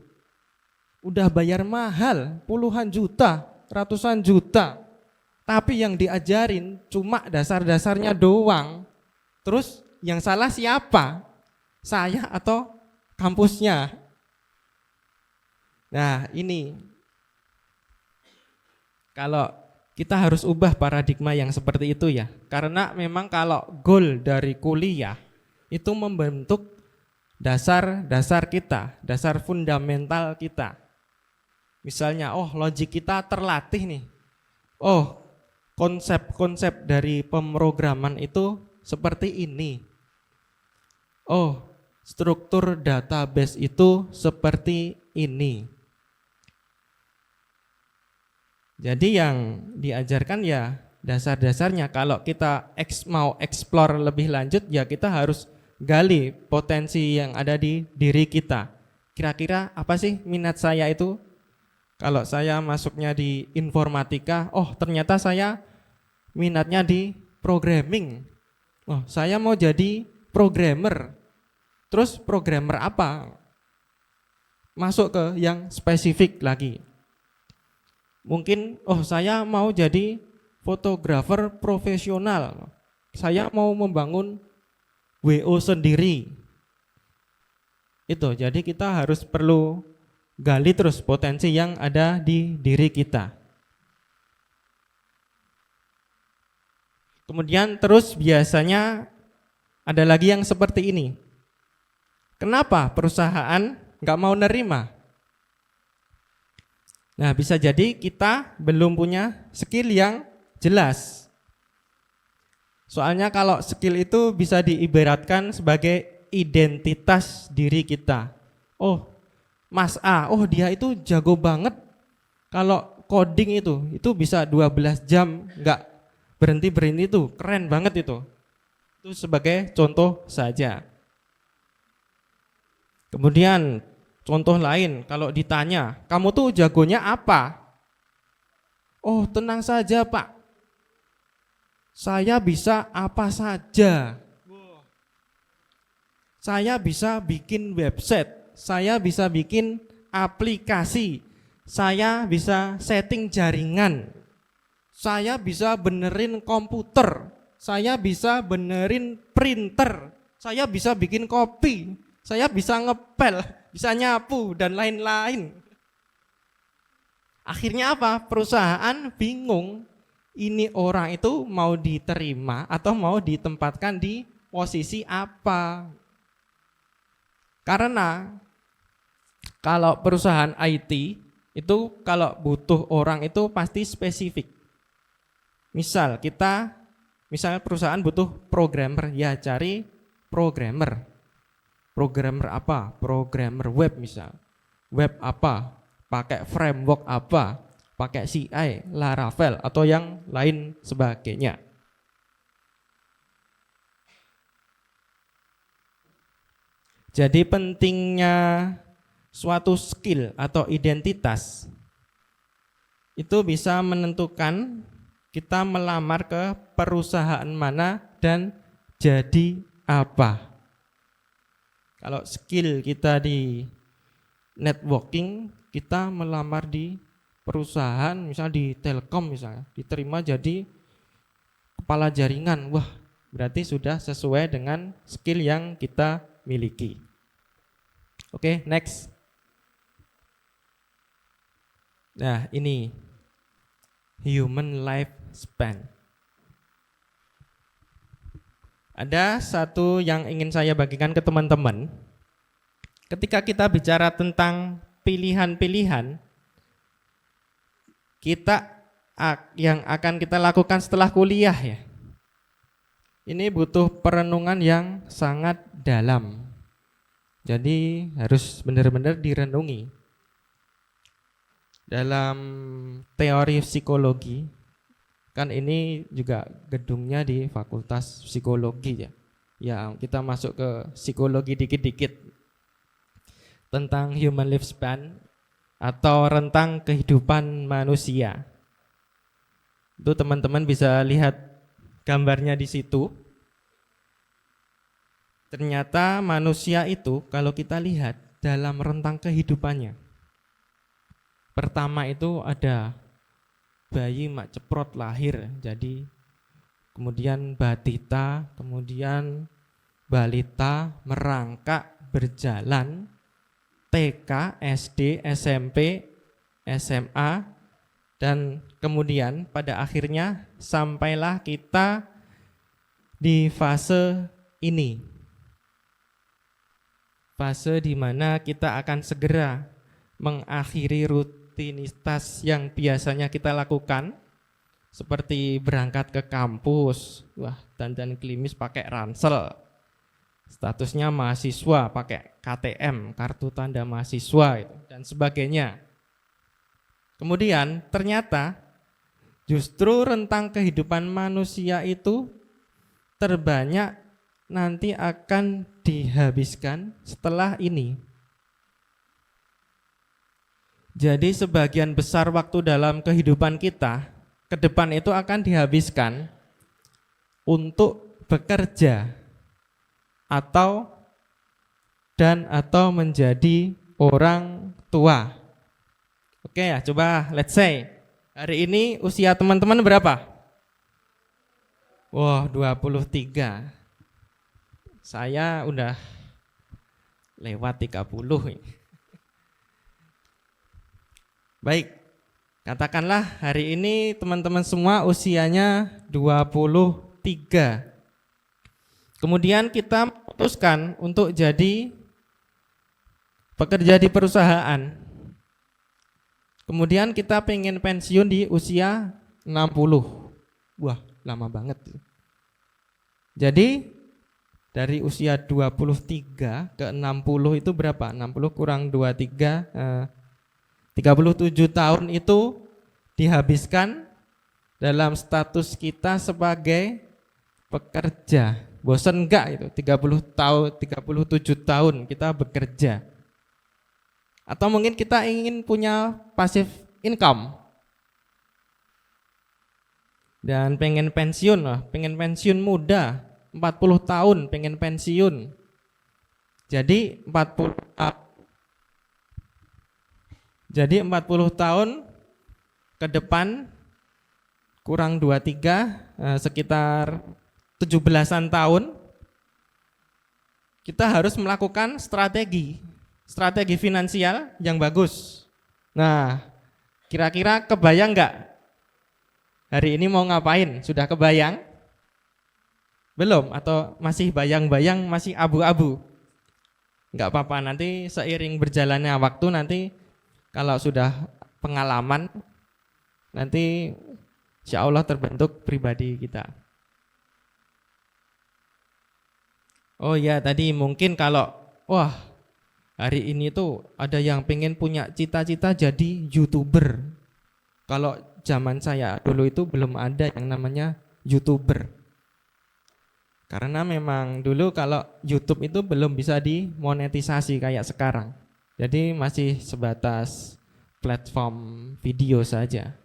udah bayar mahal puluhan juta, ratusan juta, tapi yang diajarin cuma dasar-dasarnya doang. Terus yang salah siapa? Saya atau kampusnya? Nah ini, kalau kita harus ubah paradigma yang seperti itu ya. Karena memang kalau goal dari kuliah itu membentuk dasar-dasar kita, dasar fundamental kita. Misalnya, logik kita terlatih nih. Konsep-konsep dari pemrograman itu seperti ini. Struktur database itu seperti ini. Jadi yang diajarkan ya dasar-dasarnya. Kalau kita mau explore lebih lanjut, ya kita harus gali potensi yang ada di diri kita. Kira-kira apa sih minat saya itu? Kalau saya masuknya di informatika, ternyata saya minatnya di programming. Saya mau jadi programmer. Terus programmer apa? Masuk ke yang spesifik lagi. Mungkin saya mau jadi fotografer profesional. Saya mau membangun WO sendiri. Itu, jadi kita harus perlu gali terus potensi yang ada di diri kita. Kemudian terus biasanya ada lagi yang seperti ini. Kenapa perusahaan nggak mau nerima? Nah, bisa jadi kita belum punya skill yang jelas. Soalnya kalau skill itu bisa diibaratkan sebagai identitas diri kita. oh Mas A, oh dia itu jago banget kalau coding itu bisa 12 jam nggak berhenti tuh, keren banget itu. Itu sebagai contoh saja. Kemudian contoh lain, kalau ditanya, kamu tuh jagonya apa? Oh tenang saja Pak, saya bisa apa saja. Saya bisa bikin website, saya bisa bikin aplikasi, saya bisa setting jaringan, saya bisa benerin komputer, saya bisa benerin printer, saya bisa bikin kopi, saya bisa ngepel, bisa nyapu, dan lain-lain. Akhirnya apa? Perusahaan bingung, ini orang itu mau diterima atau mau ditempatkan di posisi apa. Karena kalau perusahaan IT itu kalau butuh orang itu pasti spesifik. Misal perusahaan butuh programmer, ya cari programmer. Programmer apa? Programmer web misal. Web apa? Pakai framework apa? Pakai CI, Laravel atau yang lain sebagainya. Jadi pentingnya suatu skill atau identitas itu bisa menentukan kita melamar ke perusahaan mana dan jadi apa. Kalau skill kita di networking, kita melamar di perusahaan, misalnya di Telkom misalnya, diterima jadi kepala jaringan. Wah, berarti sudah sesuai dengan skill yang kita miliki. Oke, next. Nah, ini human lifespan. Ada satu yang ingin saya bagikan ke teman-teman. Ketika kita bicara tentang pilihan-pilihan, yang akan kita lakukan setelah kuliah ya. Ini butuh perenungan yang sangat dalam. Jadi harus benar-benar direnungi. Dalam teori psikologi, kan ini juga gedungnya di Fakultas Psikologi ya. Ya, kita masuk ke psikologi dikit-dikit. Tentang human lifespan atau rentang kehidupan manusia. Itu teman-teman bisa lihat gambarnya di situ. Ternyata manusia itu kalau kita lihat dalam rentang kehidupannya. Pertama itu ada bayi mak ceprot lahir, jadi kemudian batita, kemudian balita, merangkak, berjalan, TK, SD, SMP, SMA, dan kemudian pada akhirnya sampailah kita di fase ini. Fase di mana kita akan segera mengakhiri rutinitas yang biasanya kita lakukan, seperti berangkat ke kampus, wah dandan klimis pakai ransel, statusnya mahasiswa pakai KTM, kartu tanda mahasiswa dan sebagainya. Kemudian ternyata justru rentang kehidupan manusia itu terbanyak nanti akan dihabiskan setelah ini. Jadi sebagian besar waktu dalam kehidupan kita ke depan itu akan dihabiskan untuk bekerja atau menjadi orang tua. Oke ya, coba let's say hari ini usia teman-teman berapa? Wah, 23. Saya udah lewat 30 ini. Baik, katakanlah hari ini teman-teman semua usianya 23. Kemudian kita memutuskan untuk jadi pekerja di perusahaan. Kemudian kita pengen pensiun di usia 60. Wah, lama banget. Jadi dari usia 23 ke 60 itu berapa? 60 kurang 23, 37 tahun itu dihabiskan dalam status kita sebagai pekerja. Bosan enggak itu? 30 tahun, 37 tahun kita bekerja. Atau mungkin kita ingin punya passive income. Dan pengen pensiun lah, pengen pensiun muda, 40 tahun pengen pensiun. Jadi 40 tahun ke depan kurang 23, sekitar 17-an tahun kita harus melakukan strategi finansial yang bagus. Nah, kira-kira kebayang nggak hari ini mau ngapain? Sudah kebayang? Belum? Atau masih bayang-bayang, masih abu-abu? Nggak apa-apa, nanti seiring berjalannya waktu, nanti kalau sudah pengalaman, nanti insya Allah terbentuk pribadi kita. Oh ya, tadi mungkin kalau wah hari ini tuh ada yang pengen punya cita-cita jadi YouTuber. Kalau zaman saya dulu itu belum ada yang namanya YouTuber. Karena memang dulu kalau YouTube itu belum bisa dimonetisasi kayak sekarang. Jadi masih sebatas platform video saja.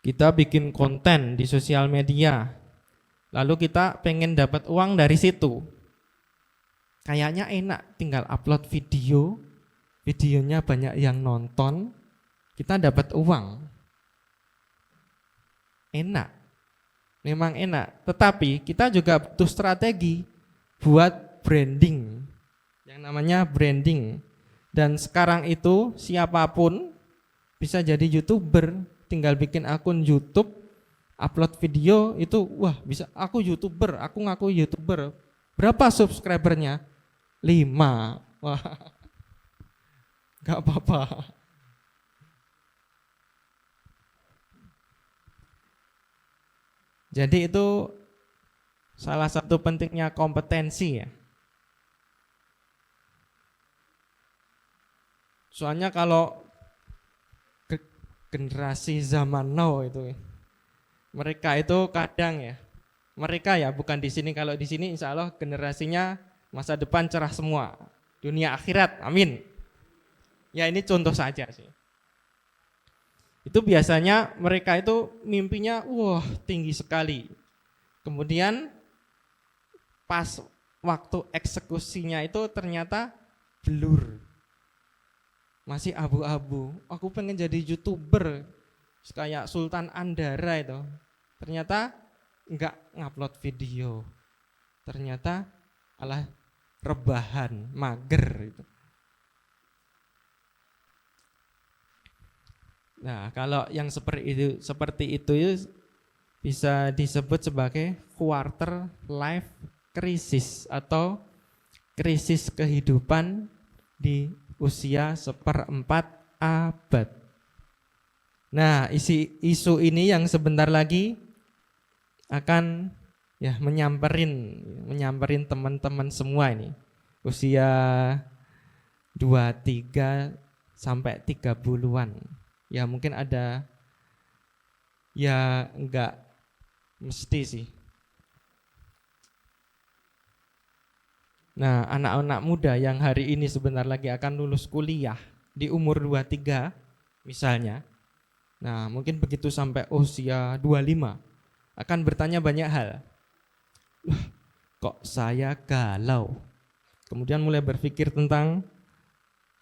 Kita bikin konten di sosial media, lalu kita pengen dapat uang dari situ. Kayaknya enak, tinggal upload video, videonya banyak yang nonton, kita dapat uang. Enak, memang enak. Tetapi kita juga butuh strategi buat branding, yang namanya branding. Dan sekarang itu siapapun bisa jadi YouTuber, tinggal bikin akun YouTube, upload video itu, wah bisa aku YouTuber, aku ngaku YouTuber. Berapa subscribernya? 5. Wah, gak apa-apa. Jadi itu salah satu pentingnya kompetensi ya. Soalnya kalau generasi zaman now itu, mereka itu kadang ya, mereka ya bukan di sini, kalau di sini insya Allah generasinya masa depan cerah semua, dunia akhirat, amin. Ya ini contoh saja sih. Itu biasanya mereka itu mimpinya wah tinggi sekali. Kemudian pas waktu eksekusinya itu ternyata blur. Masih abu-abu. Aku pengen jadi YouTuber kayak Sultan Andara itu. Ternyata enggak ngupload video. Ternyata alah rebahan, mager itu. Nah, kalau yang seperti itu bisa disebut sebagai quarter life crisis atau krisis kehidupan di usia 1/4 abad. Nah, isu ini yang sebentar lagi akan ya menyamperin teman-teman semua ini. Usia 23 sampai 30-an. Ya mungkin ada, ya enggak mesti sih. Nah, anak-anak muda yang hari ini sebentar lagi akan lulus kuliah di umur 23 misalnya. Nah, mungkin begitu sampai usia 25 akan bertanya banyak hal. Kok saya galau? Kemudian mulai berpikir tentang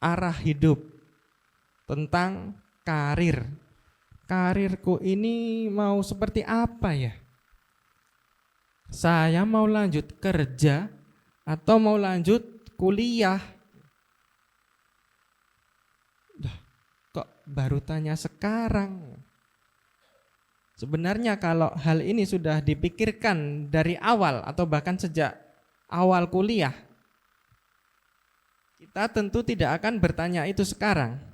arah hidup, tentang karirku ini mau seperti apa ya? Saya mau lanjut kerja atau mau lanjut kuliah? Kok baru tanya sekarang? Sebenarnya kalau hal ini sudah dipikirkan dari awal atau bahkan sejak awal kuliah, kita tentu tidak akan bertanya itu sekarang.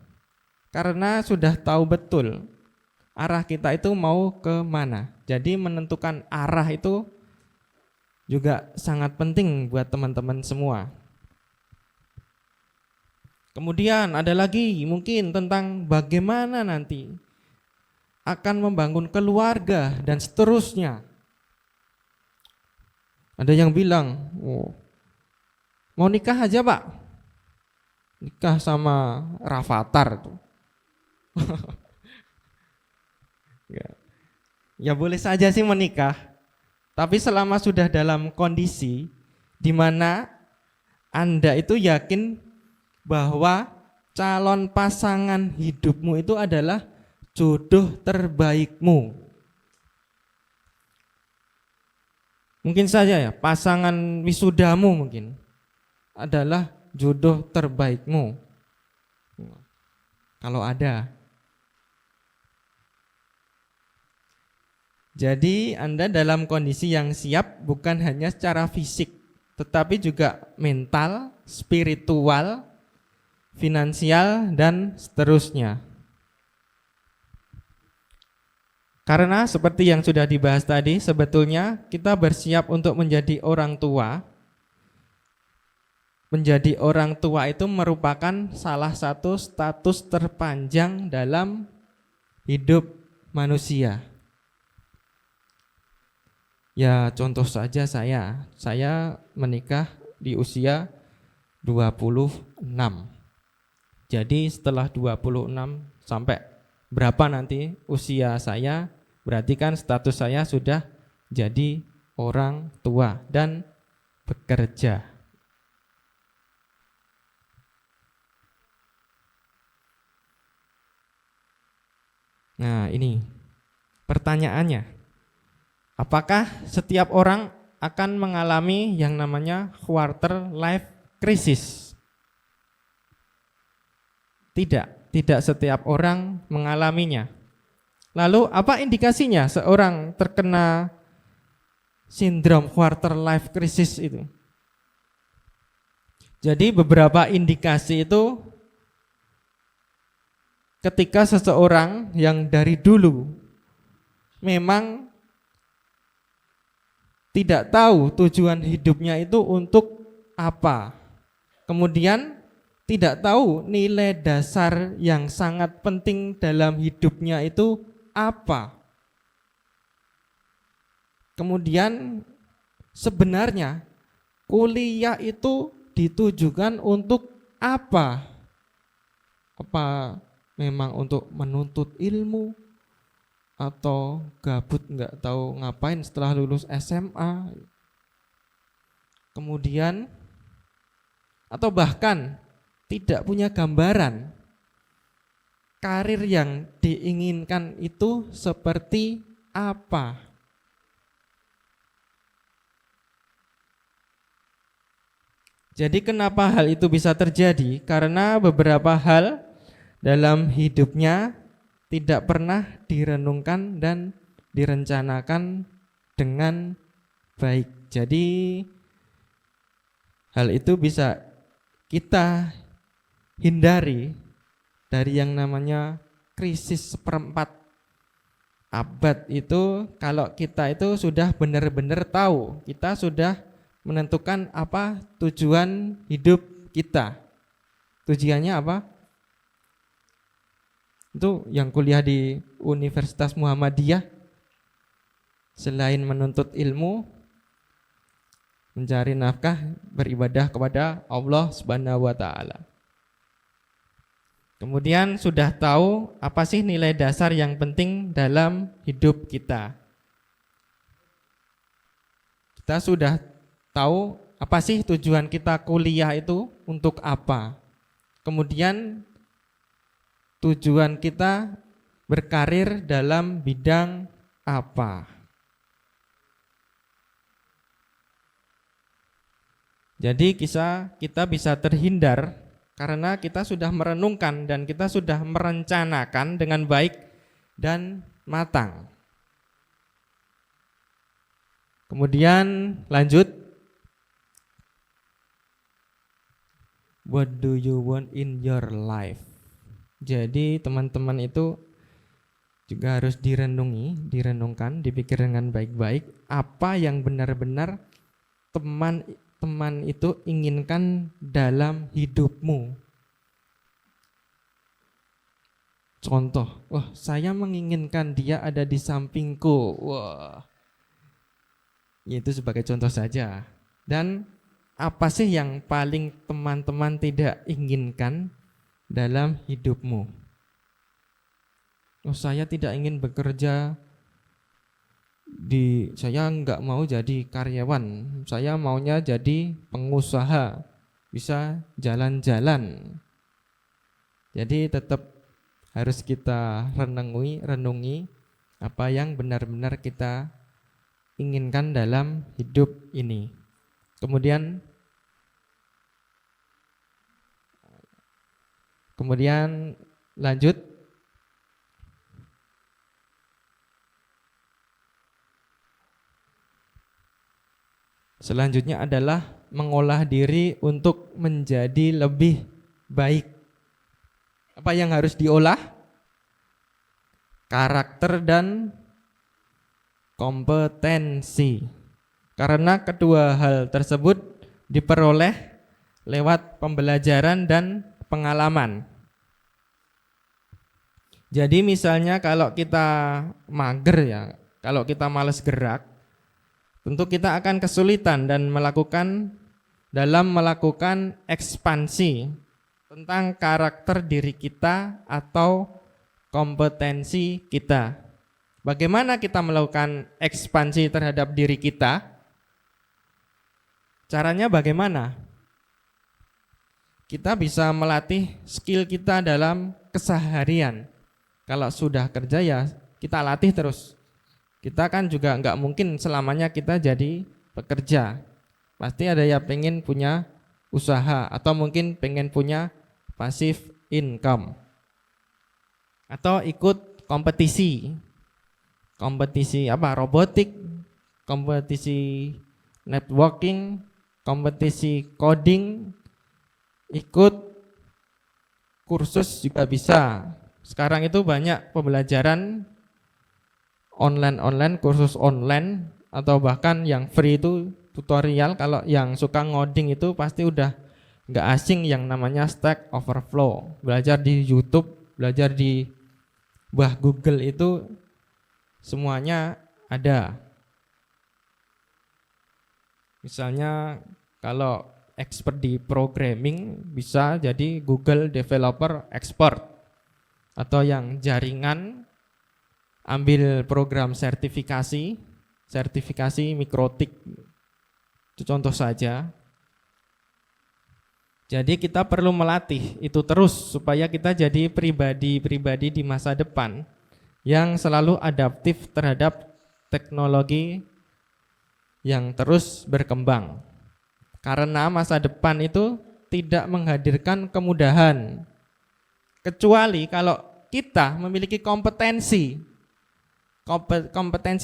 Karena sudah tahu betul arah kita itu mau ke mana. Jadi menentukan arah itu juga sangat penting buat teman-teman semua. Kemudian ada lagi mungkin tentang bagaimana nanti akan membangun keluarga dan seterusnya. Ada yang bilang, oh, mau nikah aja Pak, nikah sama Rafathar tuh. Ya boleh saja sih menikah, tapi selama sudah dalam kondisi di mana Anda itu yakin bahwa calon pasangan hidupmu itu adalah jodoh terbaikmu. Mungkin saja ya, pasangan wisudamu mungkin adalah jodoh terbaikmu. Kalau ada. Jadi Anda dalam kondisi yang siap bukan hanya secara fisik, tetapi juga mental, spiritual, finansial, dan seterusnya. Karena seperti yang sudah dibahas tadi, sebetulnya kita bersiap untuk menjadi orang tua. Menjadi orang tua itu merupakan salah satu status terpanjang dalam hidup manusia. Ya contoh saja saya menikah di usia 26. Jadi setelah 26 sampai berapa nanti usia saya, berarti kan status saya sudah jadi orang tua dan bekerja. Nah ini pertanyaannya, apakah setiap orang akan mengalami yang namanya quarter life crisis? Tidak setiap orang mengalaminya. Lalu apa indikasinya seorang terkena sindrom quarter life crisis itu? Jadi beberapa indikasi itu ketika seseorang yang dari dulu memang tidak tahu tujuan hidupnya itu untuk apa. Kemudian tidak tahu nilai dasar yang sangat penting dalam hidupnya itu apa. Kemudian sebenarnya kuliah itu ditujukan untuk apa? Apa memang untuk menuntut ilmu atau gabut nggak tahu ngapain setelah lulus SMA? Kemudian atau bahkan tidak punya gambaran karir yang diinginkan itu seperti apa. Jadi kenapa hal itu bisa terjadi? Karena beberapa hal dalam hidupnya tidak pernah direnungkan dan direncanakan dengan baik. Jadi hal itu bisa kita hindari dari yang namanya krisis seperempat abad itu kalau kita itu sudah benar-benar tahu, kita sudah menentukan apa tujuan hidup kita. Tujuannya apa? Itu yang kuliah di Universitas Muhammadiyah, selain menuntut ilmu, mencari nafkah, beribadah kepada Allah Subhanahu wa taala. Kemudian sudah tahu apa sih nilai dasar yang penting dalam hidup kita. Kita sudah tahu apa sih tujuan kita kuliah itu untuk apa. Kemudian tujuan kita berkarir dalam bidang apa. Jadi kita bisa terhindar karena kita sudah merenungkan dan kita sudah merencanakan dengan baik dan matang. Kemudian lanjut. What do you want in your life? Jadi teman-teman itu juga harus direnungkan, dipikir dengan baik-baik apa yang benar-benar teman itu inginkan dalam hidupmu. Contoh, wah saya menginginkan dia ada di sampingku. Wah, itu sebagai contoh saja. Dan apa sih yang paling teman-teman tidak inginkan dalam hidupmu? Oh, saya tidak ingin bekerja saya nggak mau jadi karyawan, saya maunya jadi pengusaha, bisa jalan-jalan. Jadi tetap harus kita renungi apa yang benar-benar kita inginkan dalam hidup ini. Kemudian lanjut. Selanjutnya adalah mengolah diri untuk menjadi lebih baik. Apa yang harus diolah? Karakter dan kompetensi. Karena kedua hal tersebut diperoleh lewat pembelajaran dan pengalaman. Jadi misalnya kalau kita mager ya, kalau kita malas gerak, tentu kita akan kesulitan dalam melakukan ekspansi tentang karakter diri kita atau kompetensi kita. Bagaimana kita melakukan ekspansi terhadap diri kita? Caranya bagaimana? Kita bisa melatih skill kita dalam keseharian. Kalau sudah kerja ya kita latih terus. Kita kan juga nggak mungkin selamanya kita jadi pekerja. Pasti ada yang pengen punya usaha atau mungkin pengen punya passive income. Atau ikut kompetisi. Kompetisi apa? Robotik, kompetisi networking, kompetisi coding, ikut kursus juga bisa. Sekarang itu banyak pembelajaran online, kursus online, atau bahkan yang free itu tutorial. Kalau yang suka ngoding itu pasti udah nggak asing yang namanya Stack Overflow. Belajar di YouTube, belajar di Google itu semuanya ada. Misalnya kalau expert di programming bisa jadi Google Developer Expert. Atau yang jaringan ambil program sertifikasi mikrotik. Itu contoh saja. Jadi kita perlu melatih itu terus supaya kita jadi pribadi di masa depan yang selalu adaptif terhadap teknologi yang terus berkembang. Karena masa depan itu tidak menghadirkan kemudahan, kecuali kalau kita memiliki kompetensi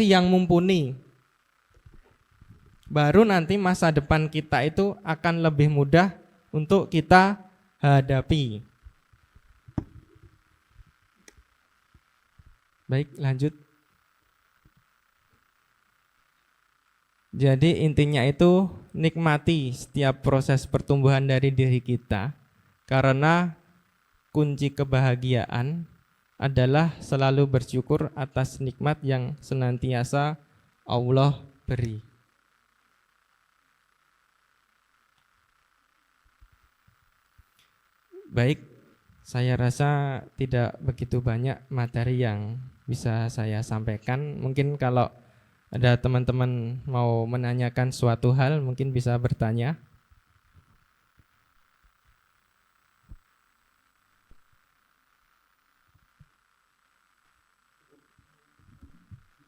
yang mumpuni. Baru nanti masa depan kita itu akan lebih mudah untuk kita hadapi. Baik, lanjut. Jadi intinya itu nikmati setiap proses pertumbuhan dari diri kita, karena kunci kebahagiaan adalah selalu bersyukur atas nikmat yang senantiasa Allah beri. Baik, saya rasa tidak begitu banyak materi yang bisa saya sampaikan. Mungkin kalau ada teman-teman mau menanyakan suatu hal, mungkin bisa bertanya.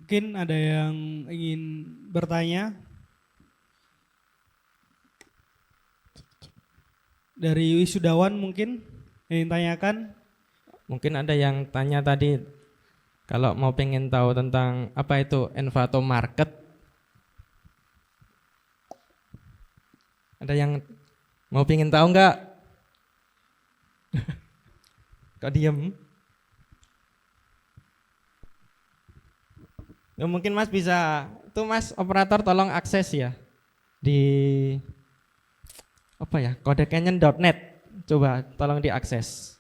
Mungkin ada yang ingin bertanya dari wisudawan, mungkin yang tanyakan. Mungkin ada yang tanya tadi, kalau mau pengen tahu tentang apa itu Envato Market. Ada yang mau pengen tahu nggak? Kok diem? Ya, mungkin Mas bisa, itu Mas operator tolong akses ya di apa ya, codecanyon.net. Coba tolong diakses.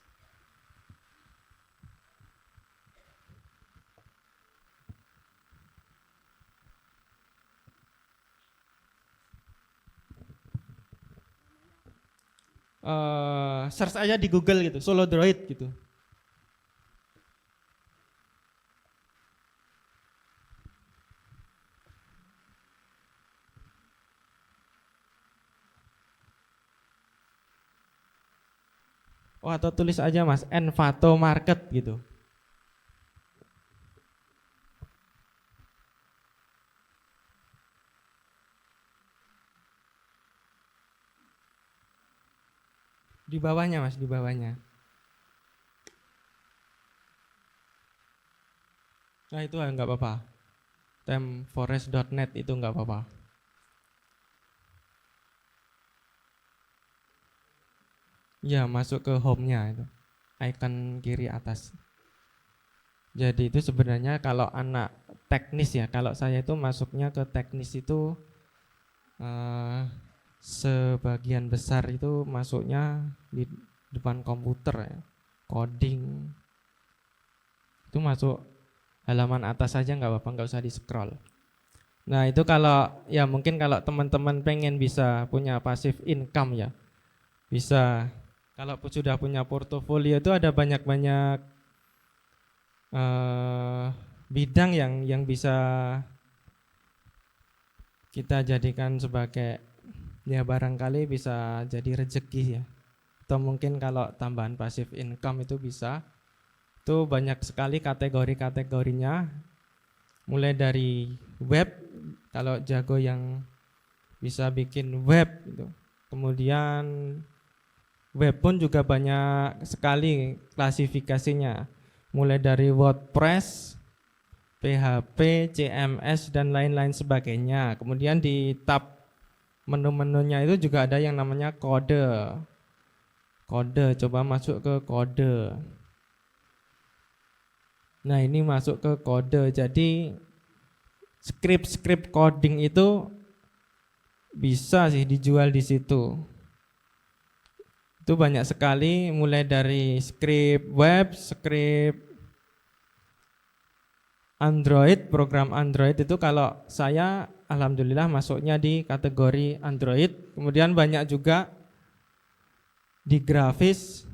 Search aja di Google gitu, Solo Droid gitu. Oh, atau tulis aja Mas, Envato Market gitu. Di bawahnya Mas, di bawahnya. Nah itu nggak apa-apa. Temforest.net itu nggak apa-apa. Ya, masuk ke home-nya itu. Icon kiri atas. Jadi itu sebenarnya kalau anak teknis ya, kalau saya itu masuknya ke teknis itu sebagian besar itu masuknya di depan komputer ya, coding. Itu masuk halaman atas saja nggak apa-apa, nggak usah di scroll. Nah itu kalau ya mungkin kalau teman-teman pengen bisa punya passive income ya, bisa. Kalau sudah punya portofolio itu ada banyak-banyak bidang yang bisa kita jadikan sebagai ya barangkali bisa jadi rezeki ya. Atau mungkin kalau tambahan passive income itu bisa. Itu banyak sekali kategori-kategorinya. Mulai dari web, kalau jago yang bisa bikin web gitu. Kemudian web pun juga banyak sekali klasifikasinya. Mulai dari WordPress, PHP, CMS dan lain-lain sebagainya. Kemudian di tab menu-menunya itu juga ada yang namanya kode. Kode, coba masuk ke kode. Nah, ini masuk ke kode. Jadi skrip-skrip coding itu bisa sih dijual di situ. Itu banyak sekali, mulai dari skrip web, skrip Android, program Android itu kalau saya alhamdulillah masuknya di kategori Android. Kemudian banyak juga di grafis.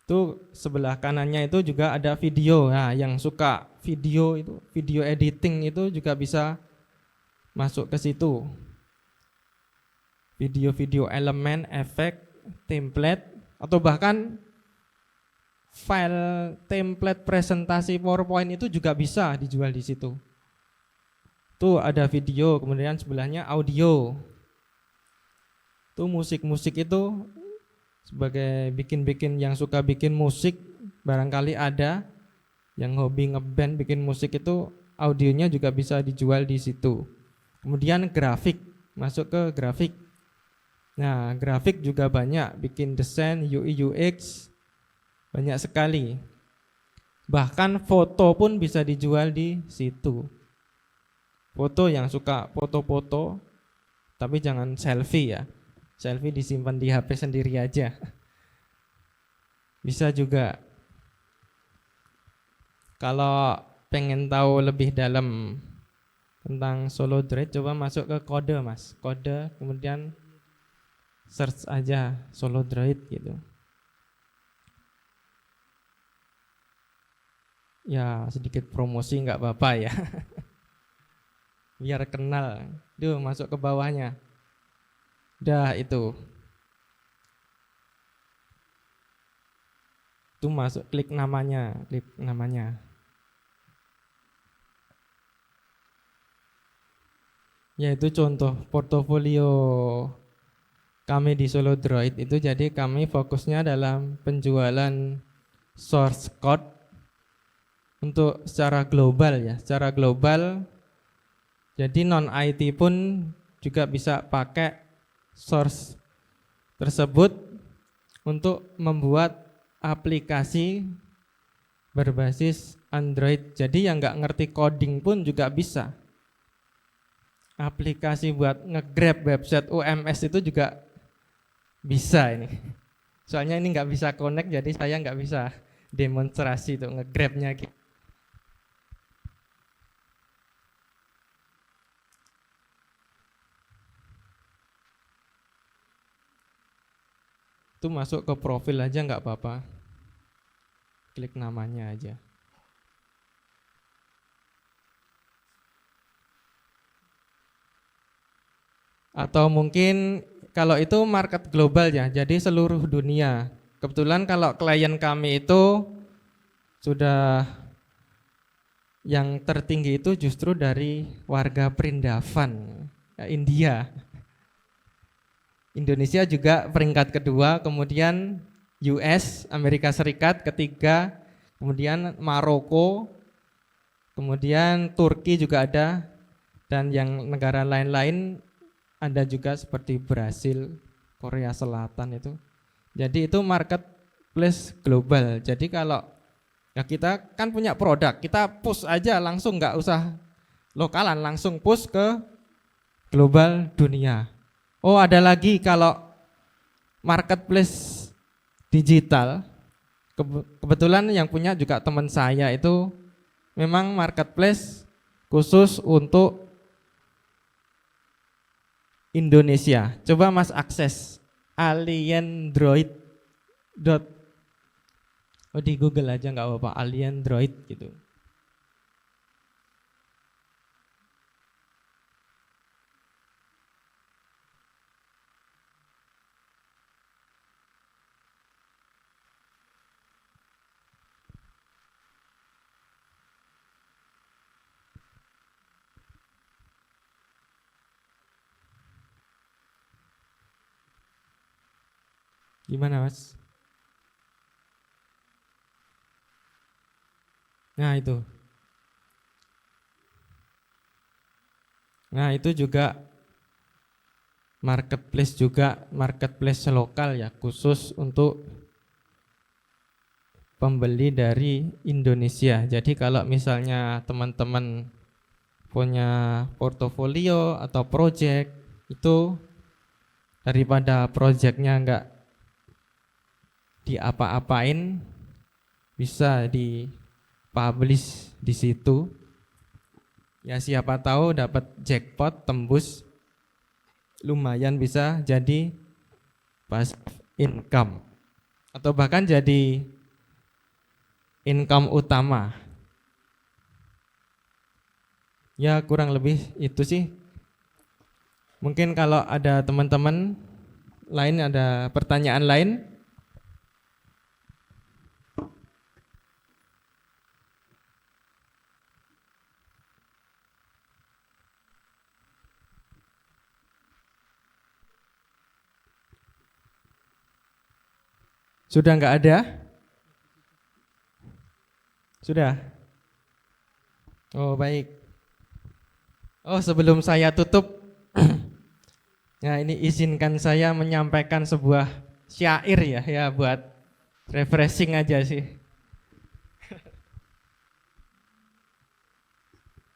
Itu sebelah kanannya itu juga ada video. Nah, yang suka video itu, video editing itu juga bisa masuk ke situ. Video-video elemen, efek, template, atau bahkan file template presentasi PowerPoint itu juga bisa dijual di situ. Tuh ada video, kemudian sebelahnya audio. Tuh musik-musik itu sebagai bikin-bikin yang suka bikin musik, barangkali ada yang hobi ngeband bikin musik itu audionya juga bisa dijual di situ. Kemudian grafik, masuk ke grafik. Nah, grafik juga banyak, bikin desain, UI UX, banyak sekali. Bahkan foto pun bisa dijual di situ. Foto yang suka foto-foto, tapi jangan selfie ya. Selfie disimpan di HP sendiri aja. Bisa juga. Kalau pengen tahu lebih dalam tentang Solo Droid, coba masuk ke kode Mas. Kode, kemudian search aja Solo Droid gitu. Ya sedikit promosi nggak apa-apa ya. Biar kenal. Duh, masuk ke bawahnya. Dah itu. Itu masuk, klik namanya, klik namanya. Ya itu contoh portofolio kami di Solo Droid itu. Jadi kami fokusnya dalam penjualan source code untuk secara global ya, secara global. Jadi non IT pun juga bisa pakai source tersebut untuk membuat aplikasi berbasis Android. Jadi yang nggak ngerti coding pun juga bisa. Aplikasi buat nge-grab website UMS itu juga bisa ini. Soalnya ini nggak bisa connect, jadi saya nggak bisa demonstrasi tuh nge-grabnya gitu. Itu masuk ke profil aja nggak apa-apa. Klik namanya aja. Atau mungkin kalau itu market global ya, jadi seluruh dunia. Kebetulan kalau klien kami itu sudah yang tertinggi itu justru dari warga Perindavan, India. Indonesia juga peringkat kedua, kemudian US, Amerika Serikat ketiga, kemudian Maroko, kemudian Turki juga ada, dan yang negara lain-lain ada juga seperti Brasil, Korea Selatan itu. Jadi itu marketplace global. Jadi kalau ya kita kan punya produk, kita push aja langsung, nggak usah lokalan, langsung push ke global dunia. Oh ada lagi kalau marketplace digital, kebetulan yang punya juga teman saya itu memang marketplace khusus untuk Indonesia. Coba Mas akses aliendroid. Oh di Google aja nggak apa-apa, aliendroid gitu. Gimana Mas? Nah itu. Nah itu juga marketplace lokal ya, khusus untuk pembeli dari Indonesia. Jadi kalau misalnya teman-teman punya portofolio atau project, itu daripada projectnya enggak diapa-apain, bisa di-publish di situ. Ya siapa tahu dapat jackpot, tembus, lumayan bisa jadi passive income atau bahkan jadi income utama. Ya kurang lebih itu sih. Mungkin kalau ada teman-teman lain, ada pertanyaan lain. Sudah enggak ada? Sudah? Oh baik. Oh sebelum saya tutup, ya ini izinkan saya menyampaikan sebuah syair ya buat refreshing aja sih.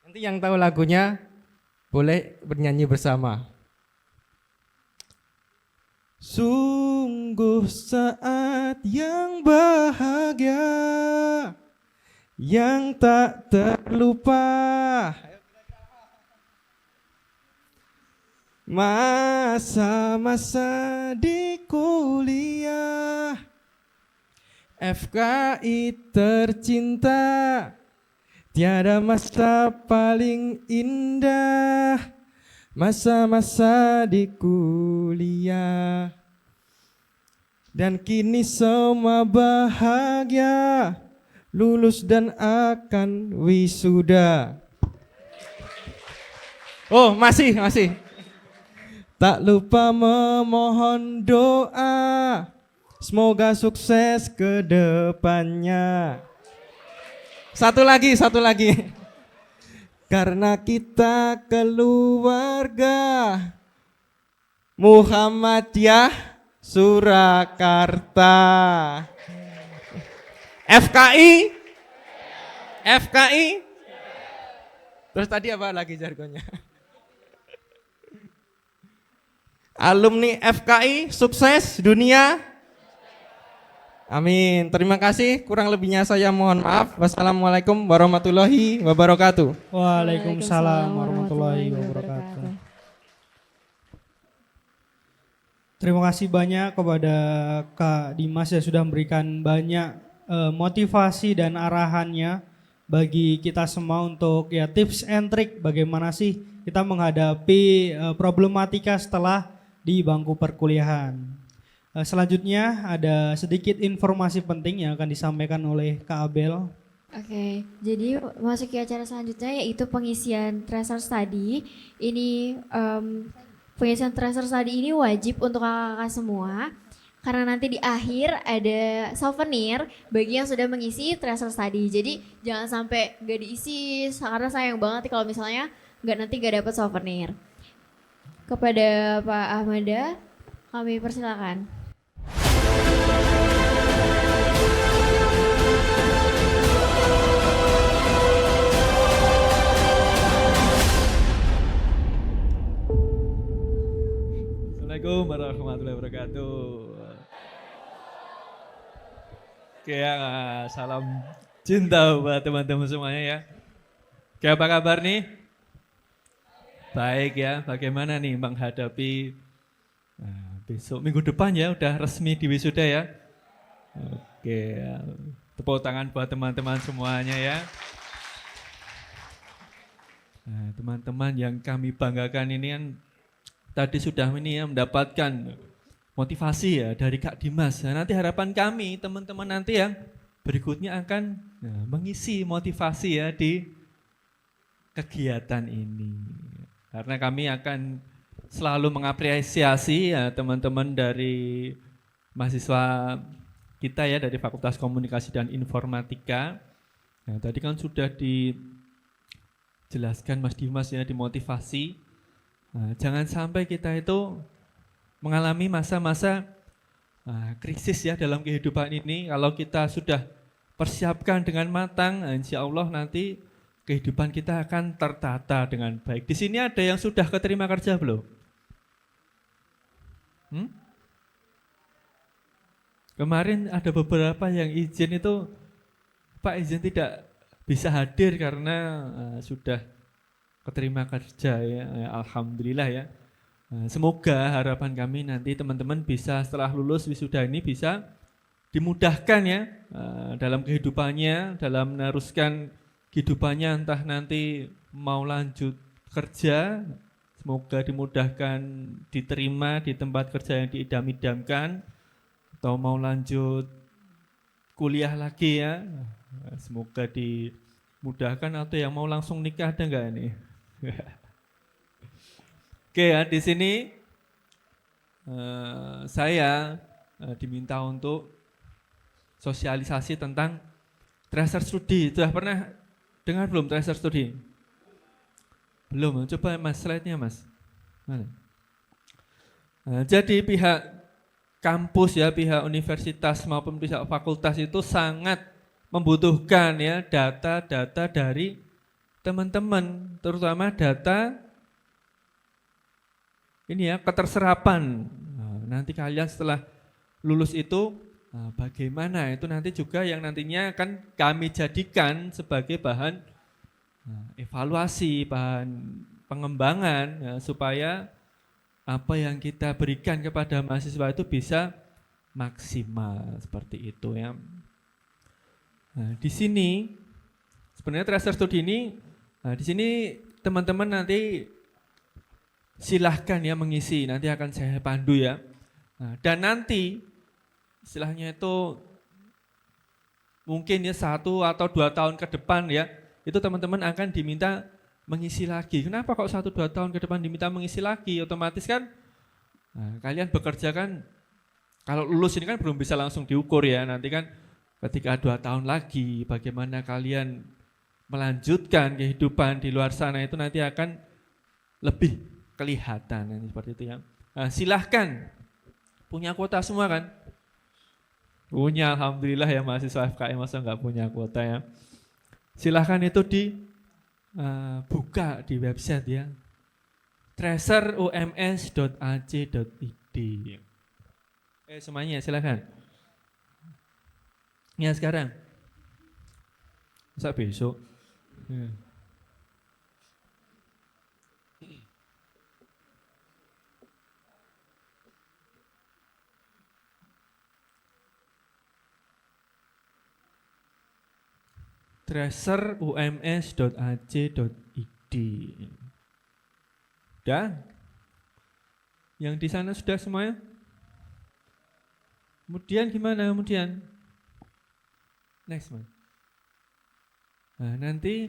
Nanti yang tahu lagunya boleh bernyanyi bersama. Sungguh saat yang bahagia, yang tak terlupa, masa-masa di kuliah, FKI tercinta, tiada masa paling indah, masa-masa di kuliah. Dan kini semua bahagia, lulus dan akan wisuda. Oh masih. Tak lupa memohon doa, semoga sukses ke depannya. Satu lagi. Karena kita keluarga Muhammadiyah Surakarta, FKI FKI? Terus tadi apa lagi jargonnya? Alumni FKI sukses dunia. Amin. Terima kasih. Kurang lebihnya saya mohon maaf. Wassalamualaikum warahmatullahi wabarakatuh. Waalaikumsalam warahmatullahi wabarakatuh. Terima kasih banyak kepada Kak Dimas yang sudah memberikan banyak motivasi dan arahannya bagi kita semua untuk ya tips and trick bagaimana sih kita menghadapi problematika setelah di bangku perkuliahan. Selanjutnya ada sedikit informasi penting yang akan disampaikan oleh Kak Abel. Oke, jadi masuk ke acara selanjutnya yaitu pengisian tracer study. Ini pengisian tracer study ini wajib untuk kakak-kakak semua. Karena nanti di akhir ada souvenir bagi yang sudah mengisi tracer study. Jadi jangan sampai gak diisi karena sayang banget kalau misalnya nanti gak dapat souvenir. Kepada Pak Ahmada, kami persilakan. Assalamualaikum warahmatullahi wabarakatuh. Oke ya, salam cinta buat teman-teman semuanya ya. Oke, apa kabar nih? Baik ya, bagaimana nih menghadapi besok minggu depan ya, udah resmi di wisuda ya. Oke, ya. Tepuk tangan buat teman-teman semuanya ya. Nah, teman-teman yang kami banggakan ini kan tadi sudah ini ya mendapatkan motivasi ya dari Kak Dimas. Nah, nanti harapan kami teman-teman nanti yang berikutnya akan mengisi motivasi ya di kegiatan ini. Karena kami akan selalu mengapresiasi ya teman-teman dari mahasiswa kita ya dari Fakultas Komunikasi dan Informatika. Nah, tadi kan sudah dijelaskan Mas Dimas ya dimotivasi. Nah, jangan sampai kita itu mengalami masa-masa krisis ya dalam kehidupan ini. Kalau kita sudah persiapkan dengan matang, insya Allah nanti kehidupan kita akan tertata dengan baik. Di sini ada yang sudah keterima kerja belum? Kemarin ada beberapa yang izin itu, Pak izin tidak bisa hadir karena sudah keterima kerja ya. Alhamdulillah ya. Semoga harapan kami nanti teman-teman bisa setelah lulus wisuda ini bisa dimudahkan ya dalam kehidupannya, dalam meneruskan kehidupannya entah nanti mau lanjut kerja, semoga dimudahkan diterima di tempat kerja yang diidam-idamkan, atau mau lanjut kuliah lagi ya, semoga dimudahkan, atau yang mau langsung nikah ada enggak ini? Oke ya, di sini saya diminta untuk sosialisasi tentang tracer studi. Sudah pernah dengar belum tracer studi? Belum, coba Mas slide-nya Mas. Mana? Nah, jadi pihak kampus ya, pihak universitas maupun pihak fakultas itu sangat membutuhkan ya data-data dari teman-teman, terutama data ini ya keterserapan. Nah, nanti kalian setelah lulus itu bagaimana itu nanti juga yang nantinya akan kami jadikan sebagai bahan evaluasi, bahan pengembangan ya, supaya apa yang kita berikan kepada mahasiswa itu bisa maksimal seperti itu ya. Nah, di sini sebenarnya tracer studi ini, di sini teman-teman nanti silahkan ya mengisi, nanti akan saya pandu ya. Nah, dan nanti istilahnya itu mungkin ya 1 atau 2 tahun ke depan ya, itu teman-teman akan diminta mengisi lagi. Kenapa kok 1-2 tahun ke depan diminta mengisi lagi? Otomatis kan kalian bekerja kan, kalau lulus ini kan belum bisa langsung diukur ya, nanti kan ketika 2 tahun lagi bagaimana kalian melanjutkan kehidupan di luar sana itu nanti akan lebih kelihatan seperti itu ya. Nah, silahkan, punya kuota semua kan? Punya, alhamdulillah ya mahasiswa FKM, masa nggak punya kuota ya. Silahkan itu buka di website ya. treasurums.ac.id. Semuanya silahkan. Ya sekarang. Masa besok? Ya. treasurums.ac.id. Sudah? Yang di sana sudah semuanya? Kemudian gimana kemudian? Next man. Nah, nanti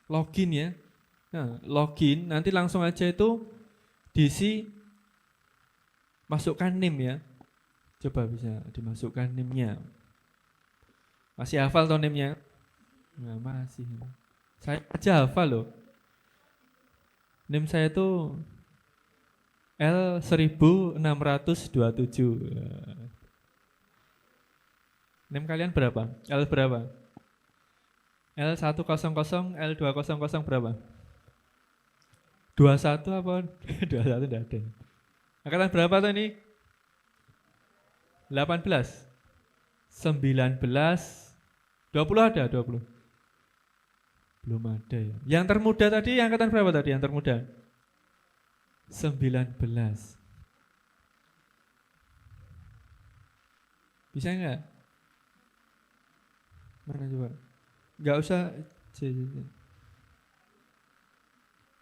login ya. Nah, login nanti langsung aja itu diisi, masukkan NIM ya. Coba bisa dimasukkan NIM-nya. Masih hafal toh NIM-nya? Nah, masih. Saya aja hafal loh. NIM saya itu L1627. NIM kalian berapa? L berapa? L100, L200 berapa? 21 apa? 21 tidak ada. Angkatan berapa tuh ini? 18, 19, 20 ada? 20? Belum ada ya. Yang termuda tadi angkatan berapa tadi yang termuda? 19. Bisa enggak? Mana coba? Enggak usah.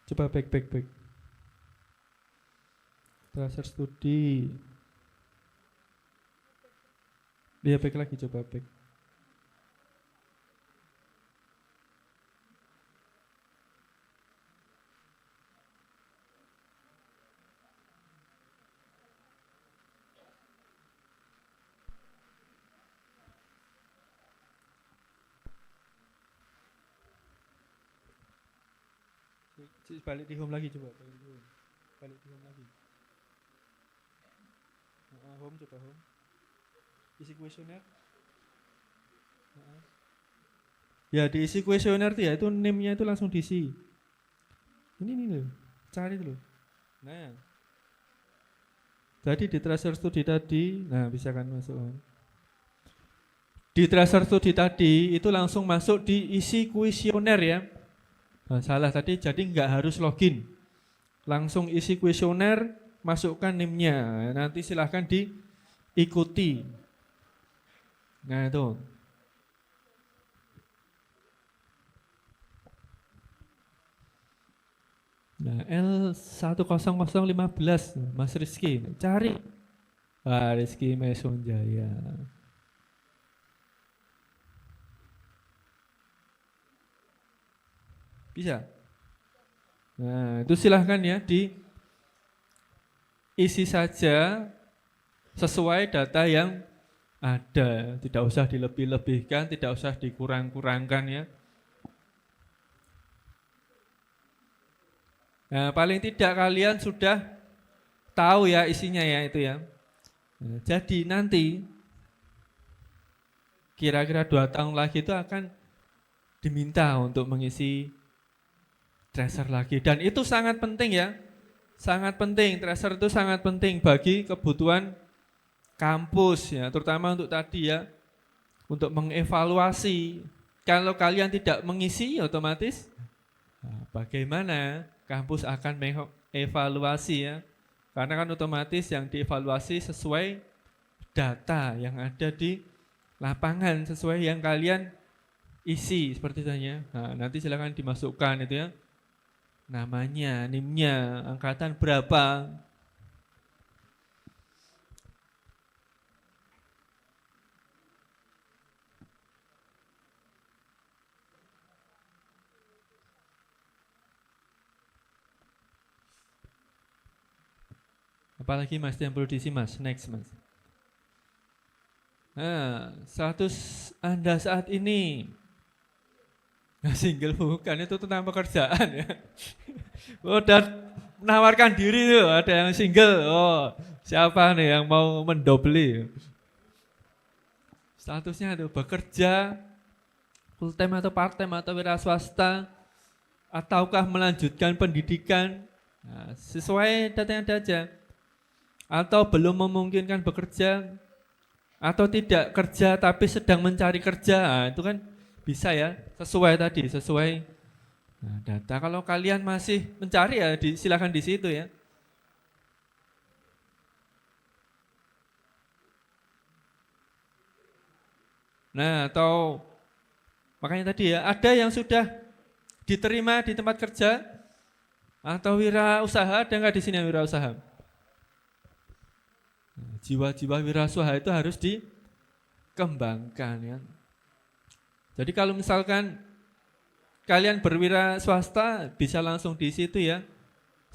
Coba back. Tracer studi. Dia back lagi, coba back. Balik di home lagi coba, balik di home lagi. Home coba home. Isi kuesioner. Ya diisi kuesioner tuh ya, itu name-nya itu langsung diisi. Ini loh, cari dulu. Nah, tadi di tracer studi tadi, nah bisa kan masuk. Di tracer studi tadi itu langsung masuk di isi kuesioner ya. Nah, salah tadi, jadi nggak harus login. Langsung isi kuesioner, masukkan NIM-nya. Nanti silahkan diikuti. Nah itu. Nah L10015, Mas Rizky, cari. Rizky Mesonjaya. Bisa? Nah, itu silahkan ya diisi saja sesuai data yang ada. Tidak usah dilebih-lebihkan, tidak usah dikurang-kurangkan ya. Nah, paling tidak kalian sudah tahu ya isinya ya itu ya. Nah, jadi nanti kira-kira 2 tahun lagi itu akan diminta untuk mengisi tracer lagi, dan itu sangat penting ya, sangat penting. Tracer itu sangat penting bagi kebutuhan kampus ya, terutama untuk tadi ya, untuk mengevaluasi. Kalau kalian tidak mengisi otomatis bagaimana kampus akan mengevaluasi ya, karena kan otomatis yang dievaluasi sesuai data yang ada di lapangan, sesuai yang kalian isi seperti itu. Nah, nanti silakan dimasukkan itu ya. Namanya, NIM-nya, angkatan berapa. Apalagi Mas yang perlu diisi Mas? Next Mas. Nah, status Anda saat ini. Nah, single bukan, itu tentang pekerjaan ya. Udah menawarkan diri tuh, ada yang single. Oh, siapa nih yang mau mendobeli? Statusnya itu bekerja full time atau part time atau wira swasta, ataukah melanjutkan pendidikan. Nah, sesuai data yang ada aja. Atau belum memungkinkan bekerja, atau tidak kerja tapi sedang mencari kerja. Nah, itu kan bisa ya, sesuai tadi, sesuai data. Kalau kalian masih mencari ya silakan di situ ya. Nah, atau makanya tadi ya, ada yang sudah diterima di tempat kerja atau wirausaha, ada nggak di sini yang wirausaha? Jiwa-jiwa wirausaha itu harus dikembangkan ya. Jadi kalau misalkan kalian berwira swasta bisa langsung di situ ya.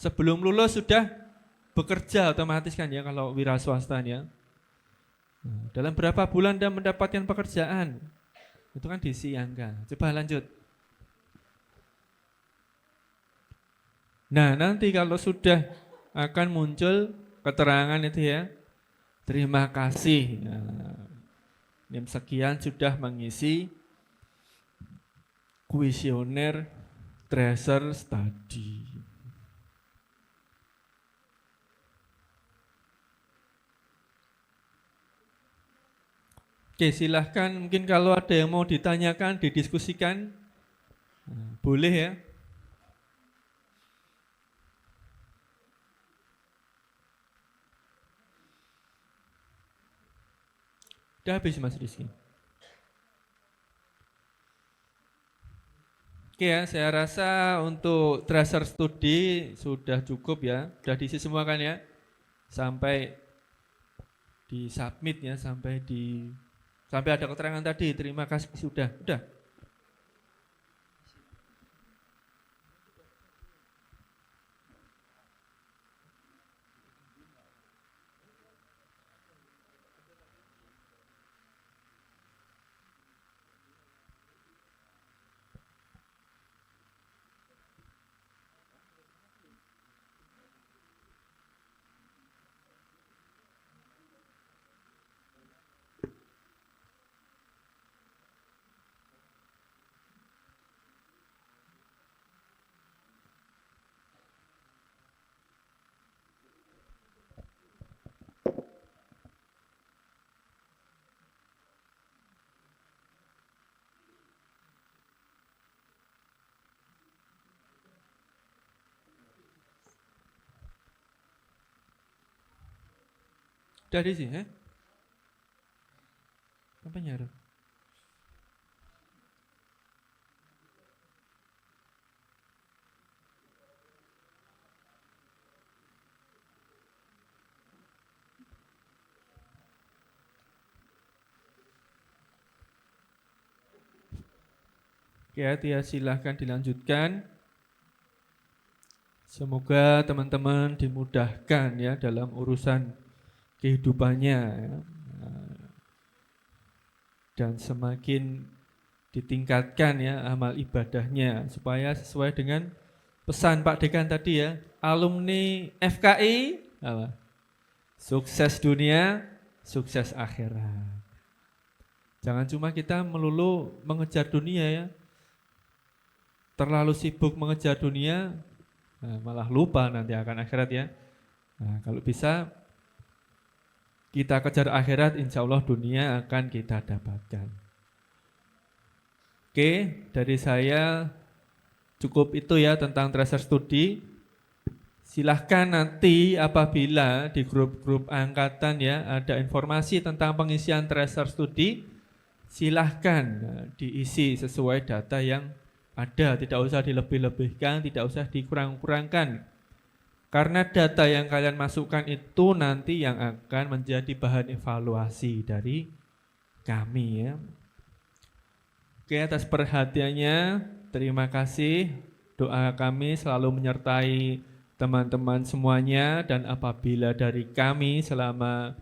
Sebelum lulus sudah bekerja otomatis kan ya kalau wira swasta ya. Dalam berapa bulan Anda mendapatkan pekerjaan? Itu kan disiangkan. Coba lanjut. Nah, nanti kalau sudah akan muncul keterangan itu ya. Terima kasih. NIM sekian sudah mengisi kuesioner tracer study. Oke, silahkan mungkin kalau ada yang mau ditanyakan, didiskusikan, boleh ya. Udah habis Mas Rizky. Oke ya, saya rasa untuk tracer studi sudah cukup ya, sudah diisi semua kan ya, sampai di submit ya, sampai ada keterangan tadi, terima kasih sudah. Udah di sini, apa nyaru? Oke, ya silahkan dilanjutkan. Semoga teman-teman dimudahkan ya dalam urusan kehidupannya ya. Dan semakin ditingkatkan ya amal ibadahnya supaya sesuai dengan pesan Pak Dekan tadi ya, alumni FKI apa? Sukses dunia, sukses akhirat. Jangan cuma kita melulu mengejar dunia ya, terlalu sibuk mengejar dunia, malah lupa nanti akan akhirat ya. Nah, kalau bisa kita kejar akhirat, insya Allah dunia akan kita dapatkan. Oke, dari saya cukup itu ya tentang tracer studi. Silahkan nanti apabila di grup-grup angkatan ya ada informasi tentang pengisian tracer studi, silahkan diisi sesuai data yang ada. Tidak usah dilebih-lebihkan, tidak usah dikurang-kurangkan. Karena data yang kalian masukkan itu nanti yang akan menjadi bahan evaluasi dari kami ya. Oke, atas perhatiannya terima kasih. Doa kami selalu menyertai teman-teman semuanya, dan apabila dari kami selama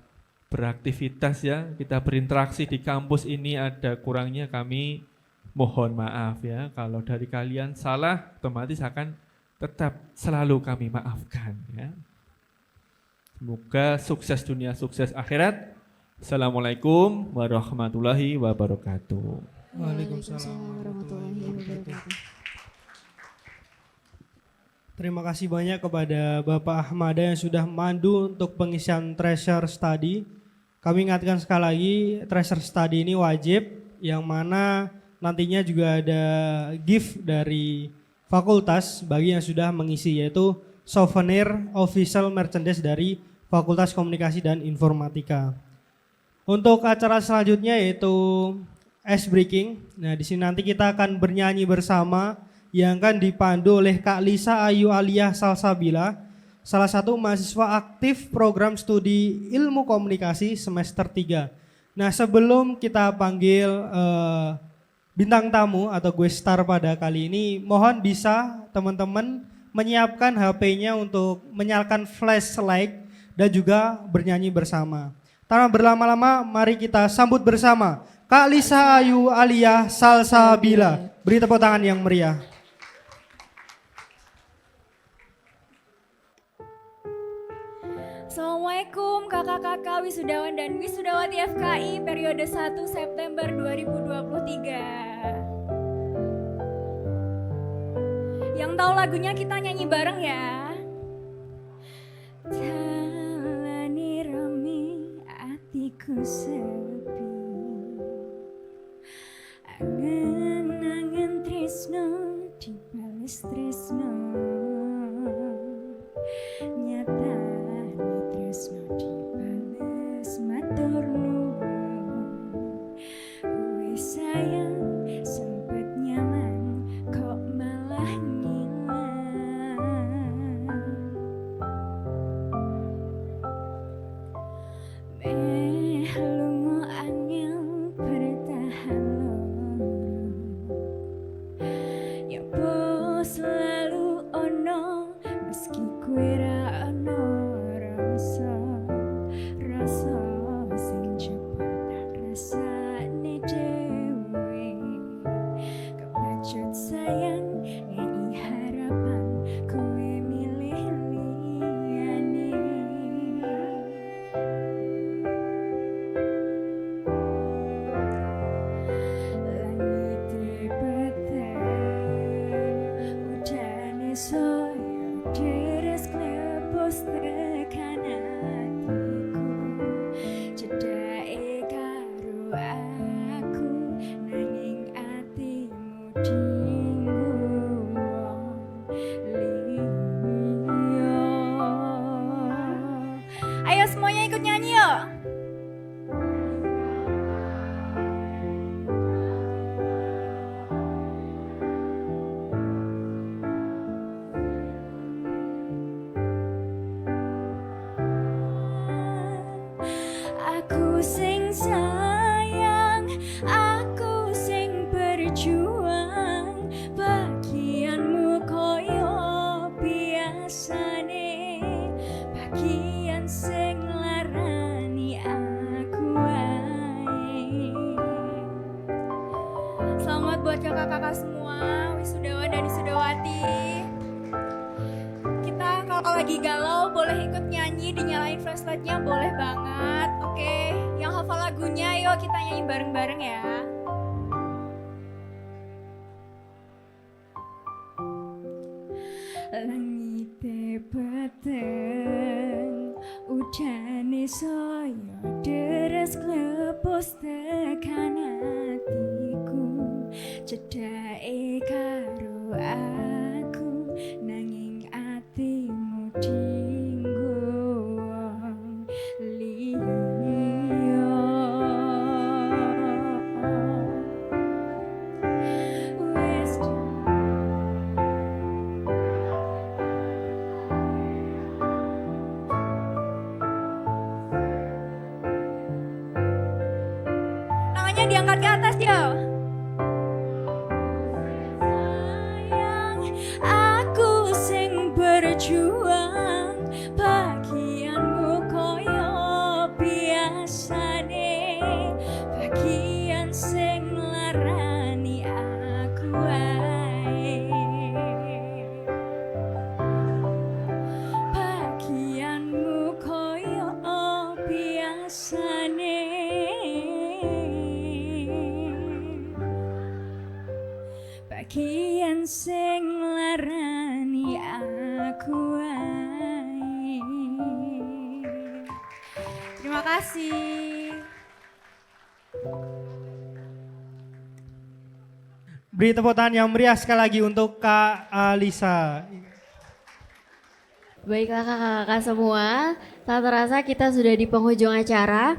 beraktivitas ya, kita berinteraksi di kampus ini ada kurangnya, kami mohon maaf ya. Kalau dari kalian salah, otomatis akan tetap selalu kami maafkan ya. Semoga sukses dunia, sukses akhirat. Assalamualaikum warahmatullahi wabarakatuh. Waalaikumsalam warahmatullahi wabarakatuh. Terima kasih banyak kepada Bapak Ahmada yang sudah memandu untuk pengisian treasure study. Kami ingatkan sekali lagi, treasure study ini wajib, yang mana nantinya juga ada gift dari fakultas bagi yang sudah mengisi, yaitu souvenir official merchandise dari Fakultas Komunikasi dan Informatika. Untuk acara selanjutnya yaitu ice breaking. Nah, di sini nanti kita akan bernyanyi bersama yang akan dipandu oleh Kak Lisa Ayu Aliyah Salsabila, salah satu mahasiswa aktif program studi Ilmu Komunikasi semester 3. Nah, sebelum kita panggil bintang tamu atau guest star pada kali ini, mohon bisa teman-teman menyiapkan HP-nya untuk menyalakan flashlight dan juga bernyanyi bersama. Tanpa berlama-lama, mari kita sambut bersama Kak Lisa Ayu Aliyah Salsabila. Beri tepuk tangan yang meriah. Assalamualaikum kakak-kakak wisudawan dan wisudawati FKI periode 1 September 2023. Yang tahu lagunya kita nyanyi bareng ya. Talani rami atiku sepi, angen-angen tresno dibales tresno, nyata tresno dibales matur nuwun. Wis sayang sempet nyaman kok malah ngilang. Meh lunga angel bertahan loro, ya bos selalu ono meski kue ra ono rasa sing cepet rasane dhewe. Kepacut sayang ngei harapan kowe milih liyane. Langite peteng udane soyo deres klepos tekan hatiku, cedake karo aku nanging atimu dinggo liya. Ayo semuanya ikut nyanyi yuk. Aku sing sayang, aku sing berjuang, bagianmu koyo biasane, bagian sing larani aku ae. Selamat buat kakak-kakak semua, wisudawan dan wisudawati. Kita kalau lagi galau boleh ikut nyanyi, dinyalain flashlightnya boleh banget. Oke, yang hafal lagunya yuk kita nyanyi bareng-bareng ya. Langite peteng udane soyo deres klepos tekan hatiku, cedake karo aku nanging atimu dinggo wong liya. Wes tangannya diangkat ke atas yo. Sayang, aku sing berjuang, bagianmu koyo biasane, bagian sing larani aku ae. Bagianmu koyo biasane, kian sing larani aku ae. Terima kasih. Beri tepuk tangan yang meriah sekali lagi untuk Kak Alisa. Baiklah kakak-kakak semua, tak terasa kita sudah di penghujung acara.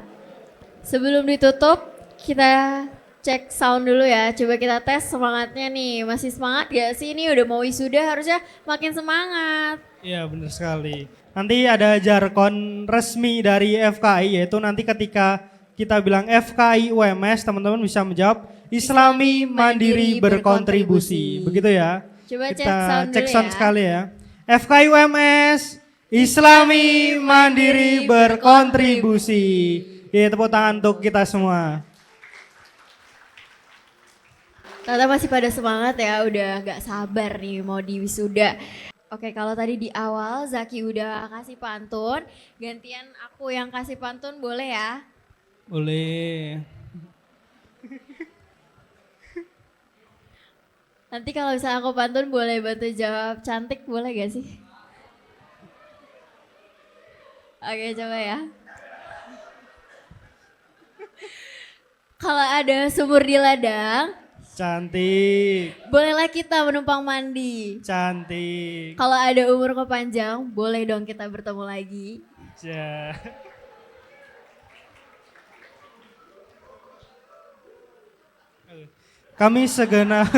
Sebelum ditutup, kita cek sound dulu ya. Coba kita tes semangatnya nih. Masih semangat gak sih? Ini udah mau wisuda, harusnya makin semangat. Iya benar sekali. Nanti ada jargon resmi dari FKI, yaitu nanti ketika kita bilang FKI UMS, teman-teman bisa menjawab Islami Mandiri Berkontribusi. Begitu ya. Coba Kita cek cek sound sound dulu ya. sekali ya. FKI UMS, Islami Mandiri Berkontribusi. Ya, tepuk tangan untuk kita semua. Tata masih pada semangat ya, udah gak sabar nih mau di wisuda. Oke, kalau tadi di awal Zaki udah kasih pantun, gantian aku yang kasih pantun boleh ya? Boleh. Nanti kalau misalnya aku pantun boleh bantu jawab cantik, boleh gak sih? Oke, coba ya. Kalau ada sumur di ladang, Cantik, bolehlah kita menumpang mandi. cantik. Kalau ada umur kepanjang, boleh dong kita bertemu lagi. Ja. Kami segenap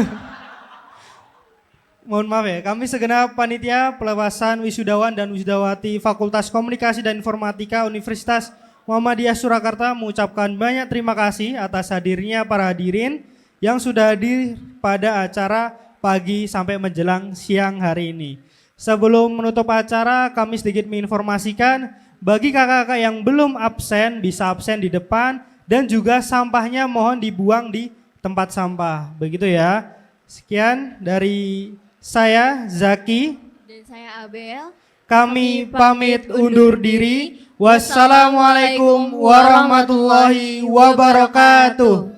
mohon maaf ya, kami segenap panitia pelepasan wisudawan dan wisudawati Fakultas Komunikasi dan Informatika Universitas Muhammadiyah Surakarta mengucapkan banyak terima kasih atas hadirnya para hadirin yang sudah hadir pada acara pagi sampai menjelang siang hari ini. Sebelum menutup acara, kami sedikit menginformasikan bagi kakak-kakak yang belum absen bisa absen di depan dan juga sampahnya mohon dibuang di tempat sampah. Begitu ya. Sekian dari saya Zaki. Dan saya Abel. Kami pamit undur diri. Wassalamualaikum warahmatullahi wabarakatuh.